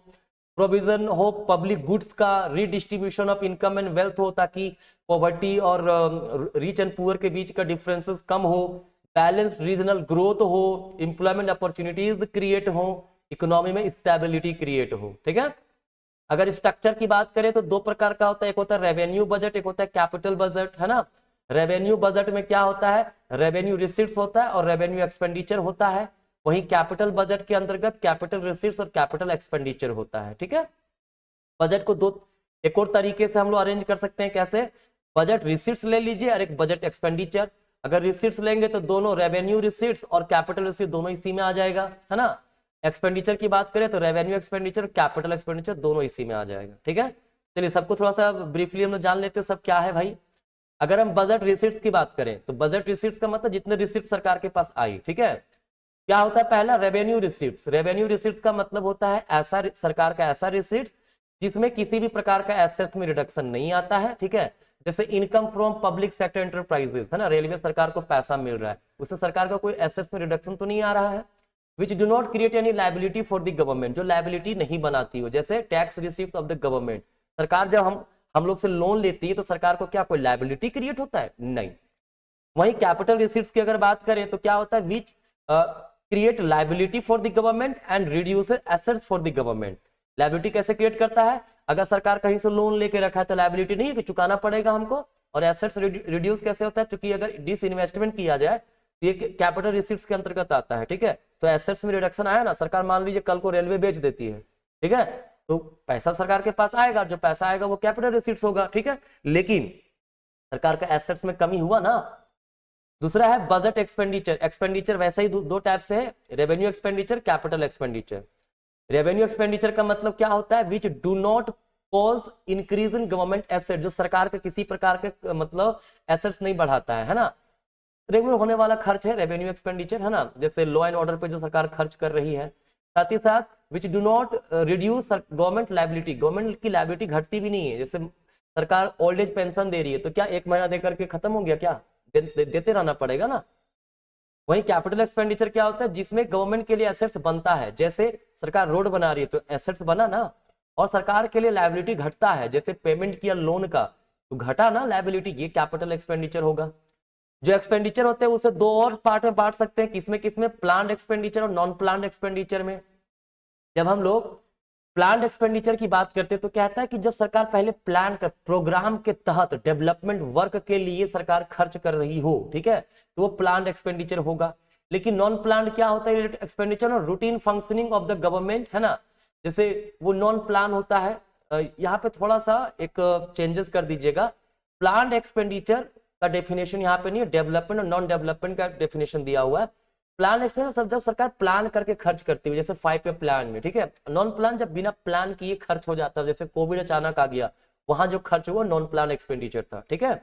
प्रोविजन हो, पब्लिक गुड्स का redistribution of income and wealth हो, ताकि पॉवर्टी और रिच एंड पुअर के बीच का डिफरेंसेस कम हो, बैलेंस्ड रीजनल ग्रोथ हो, एम्प्लॉयमेंट अपॉर्चुनिटीज क्रिएट हो, इकोनॉमी में स्टेबिलिटी क्रिएट हो, ठीक है। अगर स्ट्रक्चर की बात करें तो दो प्रकार का होता है, एक होता है रेवेन्यू बजट, एक होता है कैपिटल बजट, है ना। रेवेन्यू बजट में क्या होता है, रेवेन्यू रिसीट्स होता है और रेवेन्यू एक्सपेंडिचर होता है। वहीं कैपिटल बजट के अंतर्गत कैपिटल रिसीट्स और कैपिटल एक्सपेंडिचर होता है, ठीक है। बजट को दो एक और तरीके से हम लोग अरेंज कर सकते हैं, कैसे, बजट रिसीट्स ले लीजिए और एक बजट एक्सपेंडिचर। अगर रिसीट्स लेंगे तो दोनों रेवेन्यू रिसीट्स और कैपिटल रिसीट दोनों इसी में आ जाएगा, है ना। एक्सपेंडिचर की बात करें तो रेवेन्यू एक्सपेंडिचर, कैपिटल एक्सपेंडिचर दोनों इसी में आ जाएगा, ठीक है। चलिए सबको थोड़ा सा ब्रीफली हम लोग जान लेते हैं सब क्या है भाई। अगर हम बजट रिसीट्स की बात करें तो बजट रिसीट्स का मतलब जितने रिसीट्स सरकार के पास आई, ठीक है। क्या होता है, पहला रेवेन्यू रिसीट्स। रेवेन्यू रिसीट्स का मतलब होता है ऐसा सरकार का ऐसा रिसीट्स जिसमें किसी भी प्रकार का एसेट्स में रिडक्शन नहीं आता है, ठीक है। जैसे income from public sector enterprises, है ना, रेलवे सरकार को पैसा मिल रहा है, उससे सरकार का कोई एसेट्स में रिडक्शन तो नहीं आ रहा है। Which do not create any liability for the government, जो लायबिलिटी नहीं बनाती हो, जैसे tax receipt of the government. सरकार जब हम लोग से लोन लेती है तो सरकार को क्या कोई लायबिलिटी क्रिएट होता है, नहीं। वहीं कैपिटल रिसीट्स की अगर बात करें तो क्या होता है, which create liability for the government and reduce assets for the government. Liability कैसे क्रिएट करता है, अगर सरकार कहीं से लोन लेके रखा है तो लायबिलिटी नहीं है कि चुकाना पड़ेगा हमको, और एसेट्स रिड्यूस कैसे होता है, क्योंकि अगर डिस इन्वेस्टमेंट किया जाए ये कैपिटल रिसीट्स के अंतर्गत आता है, ठीक है। तो एसेट्स में रिडक्शन आया ना, सरकार मान लीजिए कल को रेलवे बेच देती है, ठीक है, तो पैसा सरकार के पास आएगा, जो पैसा आएगा वो कैपिटल रिसीट्स होगा, ठीक है। लेकिन सरकार का एसेट्स में कमी हुआ ना। दूसरा है बजट एक्सपेंडिचर। एक्सपेंडिचर वैसे ही दो टाइप से है, revenue expenditure, capital expenditure. Revenue expenditure का मतलब क्या होता है, which do not cause increase in government asset, जो सरकार के किसी प्रकार के मतलब एसेट्स नहीं बढ़ाता है ना, रेगुलर होने वाला खर्च है रेवेन्यू एक्सपेंडिचर, है ना। जैसे लॉ एंड ऑर्डर पे जो सरकार खर्च कर रही है, साथ ही साथ which do not reduce government liability, government की लायबिलिटी घटती भी नहीं है। जैसे सरकार ओल्ड एज पेंशन दे रही है तो क्या एक महीना देकर के खत्म हो गया, क्या देते रहना पड़ेगा ना। वहीं कैपिटल एक्सपेंडिचर क्या होता है, जिसमें गवर्नमेंट के लिए एसेट्स बनता है, जैसे सरकार रोड बना रही है तो एसेट्स बना ना, और सरकार के लिए लायबिलिटी घटता है, जैसे पेमेंट किया लोन का तो घटा ना लायबिलिटी, ये कैपिटल एक्सपेंडिचर होगा। जो एक्सपेंडिचर होते हैं उसे दो और पार्ट में बांट सकते हैं, किसमें प्लान्ड एक्सपेंडिचर और नॉन प्लान्ड एक्सपेंडिचर में। जब हम लोग प्लान्ड एक्सपेंडिचर की बात करते हैं तो कहता है कि जब सरकार पहले प्लान कर प्रोग्राम के तहत डेवलपमेंट वर्क के लिए सरकार खर्च कर रही हो, ठीक है, तो वो प्लान्ड एक्सपेंडिचर होगा। लेकिन नॉन प्लान्ड क्या होता है, एक्सपेंडिचर और routine functioning of the government, है ना, जैसे वो नॉन प्लान होता है। यहाँ पे थोड़ा सा एक चेंजेस कर दीजिएगा, प्लान्ड एक्सपेंडिचर का डेफिनेशन यहाँ पे नहीं है, डेवलपमेंट और नॉन डेवलपमेंट का डेफिनेशन दिया हुआ है। प्लान एक्सपेंडिचर जब सरकार प्लान करके खर्च करती है, जैसे 5 ईयर प्लान में, ठीक है। नॉन प्लान जब बिना प्लान किए खर्च हो जाता है, जैसे कोविड अचानक आ गया वहां जो खर्च हुआ नॉन प्लान एक्सपेंडिचर था, ठीक है।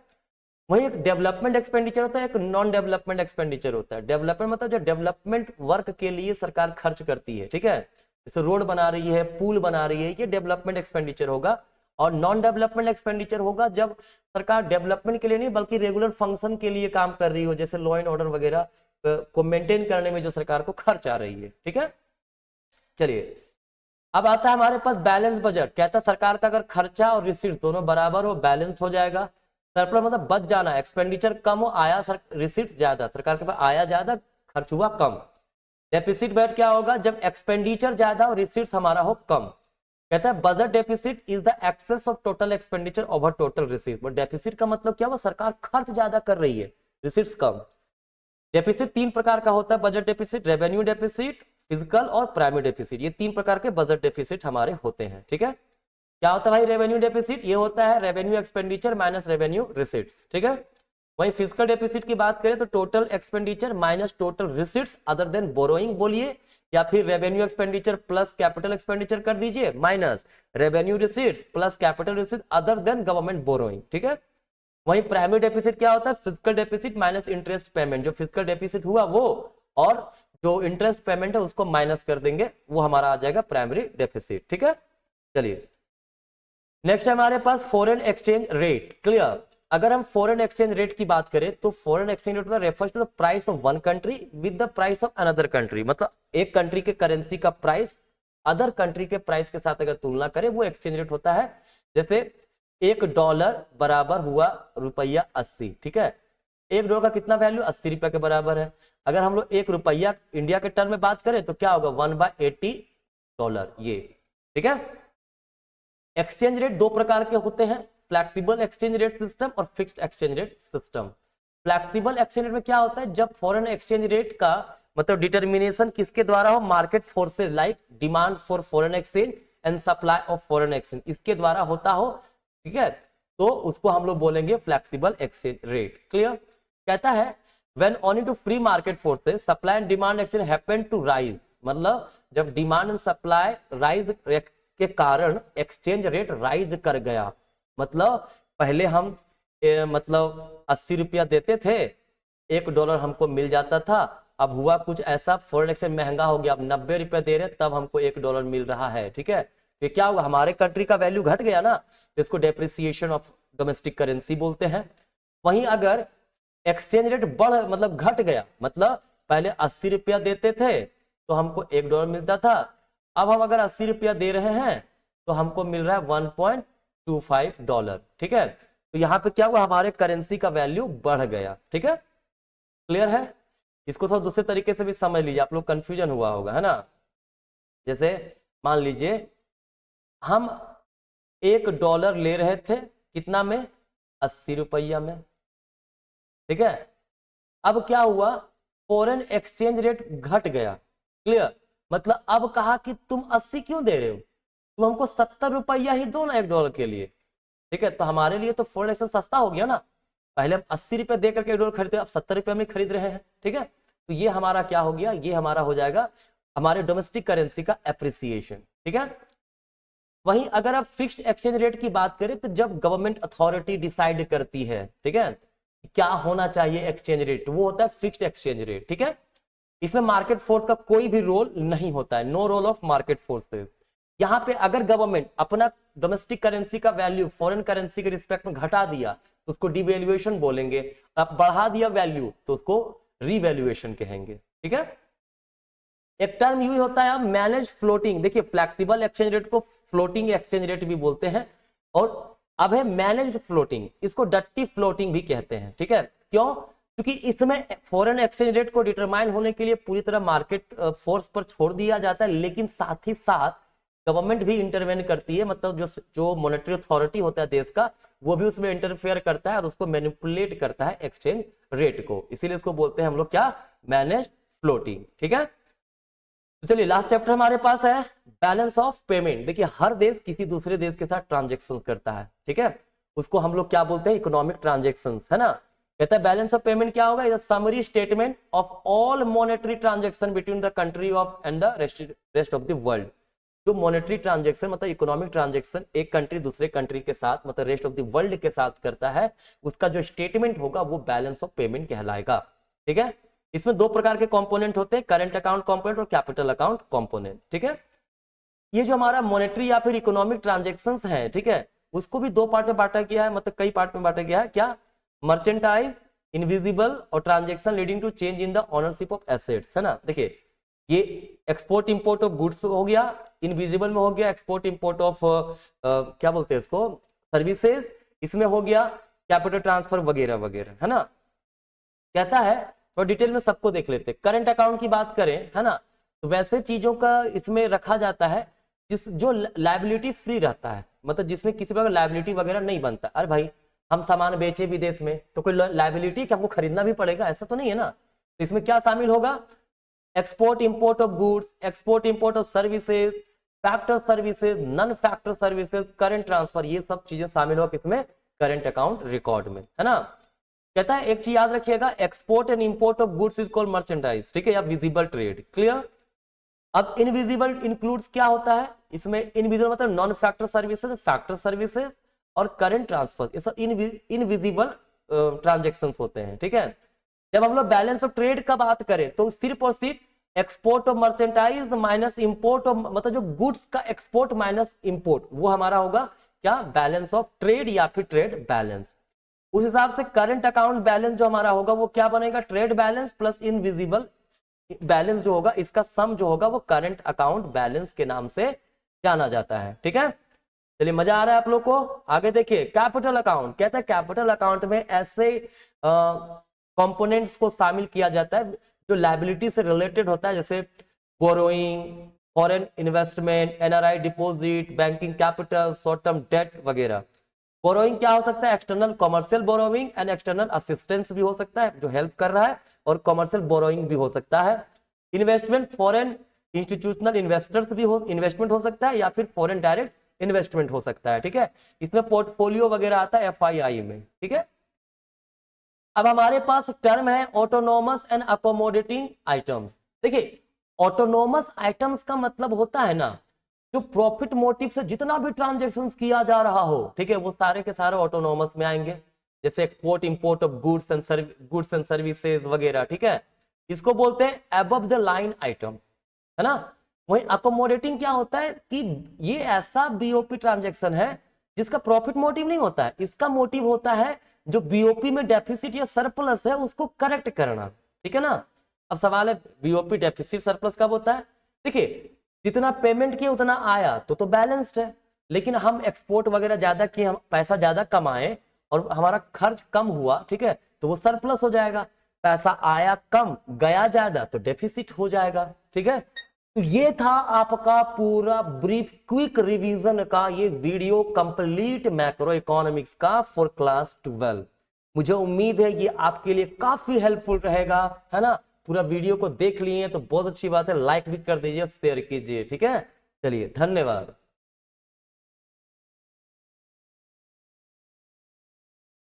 वही एक डेवलपमेंट एक्सपेंडिचर होता है, एक नॉन डेवलपमेंट एक्सपेंडिचर होता है। डेवलपमेंट मतलब जो डेवलपमेंट वर्क के लिए सरकार खर्च करती है, ठीक है, जैसे रोड बना रही है, पुल बना रही है, ये डेवलपमेंट एक्सपेंडिचर होगा। और नॉन डेवलपमेंट एक्सपेंडिचर होगा जब सरकार डेवलपमेंट के लिए नहीं बल्कि रेगुलर फंक्शन के लिए काम कर रही हो, जैसे लॉ एंड ऑर्डर वगैरह को मेंटेन करने में जो सरकार को खर्च आ रही है, ठीक है। चलिए अब आता है हमारे पास बैलेंस बजट। कहता है सरकार का अगर खर्चा और रिसीट दोनों बराबर हो, बैलेंस हो जाएगा। सरप्लस मतलब बच जाना, एक्सपेंडिचर कम हो, आया रिसीट ज्यादा, सरकार के पास आया ज्यादा खर्च हुआ कम। डेफिसिट बजट क्या होगा, जब एक्सपेंडिचर ज्यादा और रिसीट्स हमारा हो कम। कहता है budget deficit is the excess of total expenditure over total receipt. Deficit का मतलब क्या हुआ, सरकार खर्च ज्यादा कर रही है, रिसीट्स कम। डेफिसिट तीन प्रकार का होता है budget deficit, revenue deficit, physical और प्राइमरी डेफिसिट। ये तीन प्रकार के बजट डेफिसिट हमारे होते हैं, ठीक है। क्या होता है भाई रेवेन्यू डेफिसिट, ये होता है revenue expenditure minus revenue receipts, ठीक है। वही फिजिकल डेफिसिट की बात करें तो total expenditure minus total receipts other than borrowing बोलिए, या फिर revenue expenditure plus capital expenditure कर दीजिए, minus revenue receipts plus capital receipts other than government borrowing, ठीक है। वही प्राइमरी डेफिसिट क्या होता है, physical deficit minus interest payment. जो फिजिकल डेफिसिट हुआ वो और जो इंटरेस्ट पेमेंट है उसको माइनस कर देंगे, वो हमारा आ जाएगा प्राइमरी डेफिसिट, ठीक है। चलिए नेक्स्ट है हमारे पास फॉरेन एक्सचेंज रेट। क्लियर, अगर हम फॉरेन एक्सचेंज रेट की बात करें तो foreign exchange rate refers to the price of one country with the price of another country. मतलब एक कंट्री के करेंसी का प्राइस अदर कंट्री के प्राइस के साथ अगर तुलना करें वो एक्सचेंज रेट होता है। जैसे $1 बराबर हुआ ₹80, ठीक है। $1 का कितना वैल्यू, 80 रुपए के बराबर है। अगर हम लोग ₹1 इंडिया के टर्म में बात करें तो क्या होगा, $1/80 ये, ठीक है। एक्सचेंज रेट दो प्रकार के होते हैं, फ्लेक्सिबल एक्सचेंज रेट सिस्टम और fixed exchange rate system. Flexible exchange rate में क्या होता है, जब फॉरेन एक्सचेंज रेट का मतलब डिटर्मिनेशन किसके द्वारा हो, market forces like demand for foreign exchange and supply of foreign exchange, इसके द्वारा होता हो, ठीक है, तो उसको हम लोग बोलेंगे फ्लेक्सिबल एक्सचेंज रेट। क्लियर, कहता है when only to free market forces supply and demand exchange happen to rise, मतलब जब डिमांड एंड सप्लाई राइज के कारण एक्सचेंज रेट राइज कर गया। मतलब पहले हम मतलब 80 रुपया देते थे, $1 हमको मिल जाता था, अब हुआ कुछ ऐसा फॉरेन एक्सचेंज महंगा हो गया, अब 90 रुपया दे रहे तब हमको $1 मिल रहा है, ठीक है। तो क्या होगा, हमारे कंट्री का वैल्यू घट गया ना, इसको डेप्रिसिएशन ऑफ डोमेस्टिक करेंसी बोलते हैं। वहीं अगर एक्सचेंज रेट बढ़ मतलब घट गया, मतलब पहले 80 रुपया देते थे तो हमको $1 मिलता था, अब हम अगर 80 रुपया दे रहे हैं तो हमको मिल रहा है $1.25, ठीक है। तो यहाँ पे क्या हुआ, हमारे करेंसी का वैल्यू बढ़ गया, ठीक है। क्लियर है, इसको थोड़ा दूसरे तरीके से भी समझ लीजिए, आप लोग कंफ्यूजन हुआ होगा, है ना। जैसे मान लीजिए हम $1 ले रहे थे, कितना में, 80 रुपया में, ठीक है। अब क्या हुआ, फॉरेन एक्सचेंज रेट घट गया। क्लियर, मतलब अब कहा कि तुम 80 क्यों दे रहे हो, तुम हमको 70 रुपया ही दो ना $1 के लिए, ठीक है। तो हमारे लिए तो फॉरेन एक्सचेंज सस्ता हो गया ना, पहले हम 80 रुपये दे करके $1 खरीदते, अब 70 रुपये में खरीद रहे हैं, ठीक है। तो ये हमारा क्या हो गया, ये हमारा हो जाएगा हमारे डोमेस्टिक करेंसी का एप्रिसिएशन, ठीक है। वहीं अगर आप फिक्स्ड एक्सचेंज रेट की बात करें तो जब गवर्नमेंट अथॉरिटी डिसाइड करती है, ठीक है, क्या होना चाहिए एक्सचेंज रेट, वो होता है फिक्स्ड एक्सचेंज रेट, ठीक है। इसमें मार्केट फोर्स का कोई भी रोल नहीं होता है, no role of market forces. यहाँ पे अगर गवर्नमेंट अपना डोमेस्टिक करेंसी का वैल्यू फॉरेन करेंसी के रिस्पेक्ट में घटा दिया तो उसको डिवैल्यूएशन बोलेंगे, अब बढ़ा दिया वैल्यू तो उसको रीवैल्यूएशन कहेंगे, ठीक है। एक टर्म यूज होता है मैनेज फ्लोटिंग। देखिए फ्लेक्सिबल एक्सचेंज रेट को फ्लोटिंग एक्सचेंज रेट भी बोलते हैं, और अब है मैनेज्ड फ्लोटिंग, इसको डट्टी फ्लोटिंग भी कहते हैं, ठीक है। क्यों, क्योंकि इसमें फॉरेन एक्सचेंज रेट को डिटरमाइन होने के लिए पूरी तरह मार्केट फोर्स पर छोड़ दिया जाता है, लेकिन साथ ही साथ गवर्नमेंट भी इंटरवेन करती है, मतलब जो मॉनेटरी अथॉरिटी होता है देश का, वो भी उसमें इंटरफेयर करता है और उसको मैनिपुलेट करता है एक्सचेंज रेट को, इसीलिए इसको बोलते हैं हम लोग क्या, मैनेज फ्लोटिंग, ठीक है। तो चलिए लास्ट चैप्टर हमारे पास है बैलेंस ऑफ पेमेंट। देखिए हर देश किसी दूसरे देश के साथ ट्रांजेक्शन करता है, ठीक है, उसको हम लोग क्या बोलते हैं, इकोनॉमिक ट्रांजेक्शन, है ना। कहता है बैलेंस ऑफ पेमेंट क्या होगा, summary statement of all monetary transaction between the country of and the rest of the world. जो मॉनेटरी ट्रांजेक्शन मतलब इकोनॉमिक ट्रांजेक्शन एक कंट्री दूसरे कंट्री के साथ मतलब रेस्ट ऑफ द वर्ल्ड के साथ करता है, उसका जो स्टेटमेंट होगा वो बैलेंस ऑफ पेमेंट कहलाएगा। ठीक है, इसमें दो प्रकार के कंपोनेंट होते हैं, करंट अकाउंट कंपोनेंट और कैपिटल अकाउंट कंपोनेंट। ठीक है, ये जो हमारा मॉनेटरी या फिर इकोनॉमिक ट्रांजेक्शन्स है, ठीक है, उसको भी दो पार्ट में बांटा गया है, मतलब कई पार्ट में बांटा गया है। क्या? मर्चेंटाइज, इनविजिबल और transaction leading to change in the ownership of assets, है ना। देखिए, ये एक्सपोर्ट इंपोर्ट ऑफ गुड्स हो गया, इनविजिबल में हो गया एक्सपोर्ट इंपोर्ट ऑफ क्या बोलते हैं इसको, सर्विसेज, इसमें हो गया कैपिटल ट्रांसफर वगैरह वगैरह, है ना। कहता है तो डिटेल में सबको देख लेते हैं। करंट अकाउंट की बात करें, है ना, तो वैसे चीजों का इसमें रखा जाता है जिस जो लायबिलिटी फ्री रहता है, मतलब जिसमें किसी प्रकार लायबिलिटी वगैरह नहीं बनता। अरे भाई, हम सामान बेचे विदेश में तो कोई लायबिलिटी कि हमको खरीदना भी पड़ेगा, ऐसा तो नहीं है ना। तो इसमें क्या शामिल होगा? Export import of goods, export import of services, factor services, non factor services, current transfer, ये सब चीजें शामिल हो किसमें? करंट अकाउंट रिकॉर्ड में, है ना। कहता है एक चीज याद रखिएगा, export and import of goods is called merchandise, ठीक है, या विजिबल ट्रेड। क्लियर? अब इनविजिबल इंक्लूड्स क्या होता है इसमें? इनविजिबल मतलब non factor services, factor services और करंट ट्रांसफर, ये सब इनविजिबल ट्रांजेक्शन्स होते हैं। ठीक है, जब हम लोग बैलेंस ऑफ ट्रेड का बात करें तो सिर्फ और सिर्फ export of merchandise minus import of, मतलब जो गुड्स का एक्सपोर्ट माइनस इंपोर्ट, वो हमारा होगा क्या? बैलेंस ऑफ ट्रेड या फिर ट्रेड बैलेंस। उस हिसाब से करंट अकाउंट बैलेंस जो हमारा होगा वो क्या बनेगा? Trade balance plus invisible balance जो होगा, इसका सम जो होगा वो करंट अकाउंट बैलेंस के नाम से जाना जाता है। ठीक है, चलिए, मजा आ रहा है आप लोग को? आगे देखिए, कैपिटल अकाउंट। कहता है कैपिटल अकाउंट में ऐसे कंपोनेंट्स को शामिल किया जाता है जो लायबिलिटी से रिलेटेड होता है, जैसे borrowing, foreign investment, NRI deposit, banking capital, short term debt वगैरह। बोरोइंग क्या हो सकता है? External commercial borrowing and external assistance भी हो सकता है जो हेल्प कर रहा है, और कॉमर्शियल बोरोइंग भी हो सकता है। इन्वेस्टमेंट, फॉरेन इंस्टीट्यूशनल इन्वेस्टर्स भी हो, इन्वेस्टमेंट हो सकता है, या फिर फॉरेन डायरेक्ट इन्वेस्टमेंट हो सकता है। ठीक है, इसमें पोर्टफोलियो वगैरह आता है एफआईआई में। ठीक है, अब हमारे पास टर्म है ऑटोनोमस एंड अकोमोडेटिंग आइटम्स। देखिए, ऑटोनोमस आइटम्स का मतलब होता है ना, जो प्रॉफिट मोटिव से जितना भी ट्रांजेक्शन किया जा रहा हो, ठीक है, वो सारे के सारे ऑटोनोमस में आएंगे, जैसे export import of goods and services वगैरह। ठीक है, इसको बोलते हैं अबव द लाइन आइटम, है ना। वही अकोमोडेटिंग क्या होता है कि ये ऐसा बीओपी ट्रांजेक्शन है जिसका प्रॉफिट मोटिव नहीं होता है, इसका मोटिव होता है जो बीओपी में डेफिसिट या सरप्लस है उसको करेक्ट करना। ठीक है ना। अब सवाल है बीओपी डेफिसिट सरप्लस कब होता है? देखिए, जितना पेमेंट किया उतना आया तो बैलेंस्ड है, लेकिन हम एक्सपोर्ट वगैरह ज्यादा किए, हम पैसा ज्यादा कमाए और हमारा खर्च कम हुआ, ठीक है, तो वो सरप्लस हो जाएगा। पैसा आया कम, गया ज्यादा, तो डेफिसिट हो जाएगा। ठीक है, तो ये था आपका पूरा ब्रीफ क्विक रिवीजन का ये वीडियो कंप्लीट मैक्रो इकोनॉमिक्स का फॉर क्लास 12। मुझे उम्मीद है ये आपके लिए काफी हेल्पफुल रहेगा, है ना। पूरा वीडियो को देख लिए तो बहुत अच्छी बात है, लाइक भी कर दीजिए, शेयर कीजिए। ठीक है, चलिए, धन्यवाद।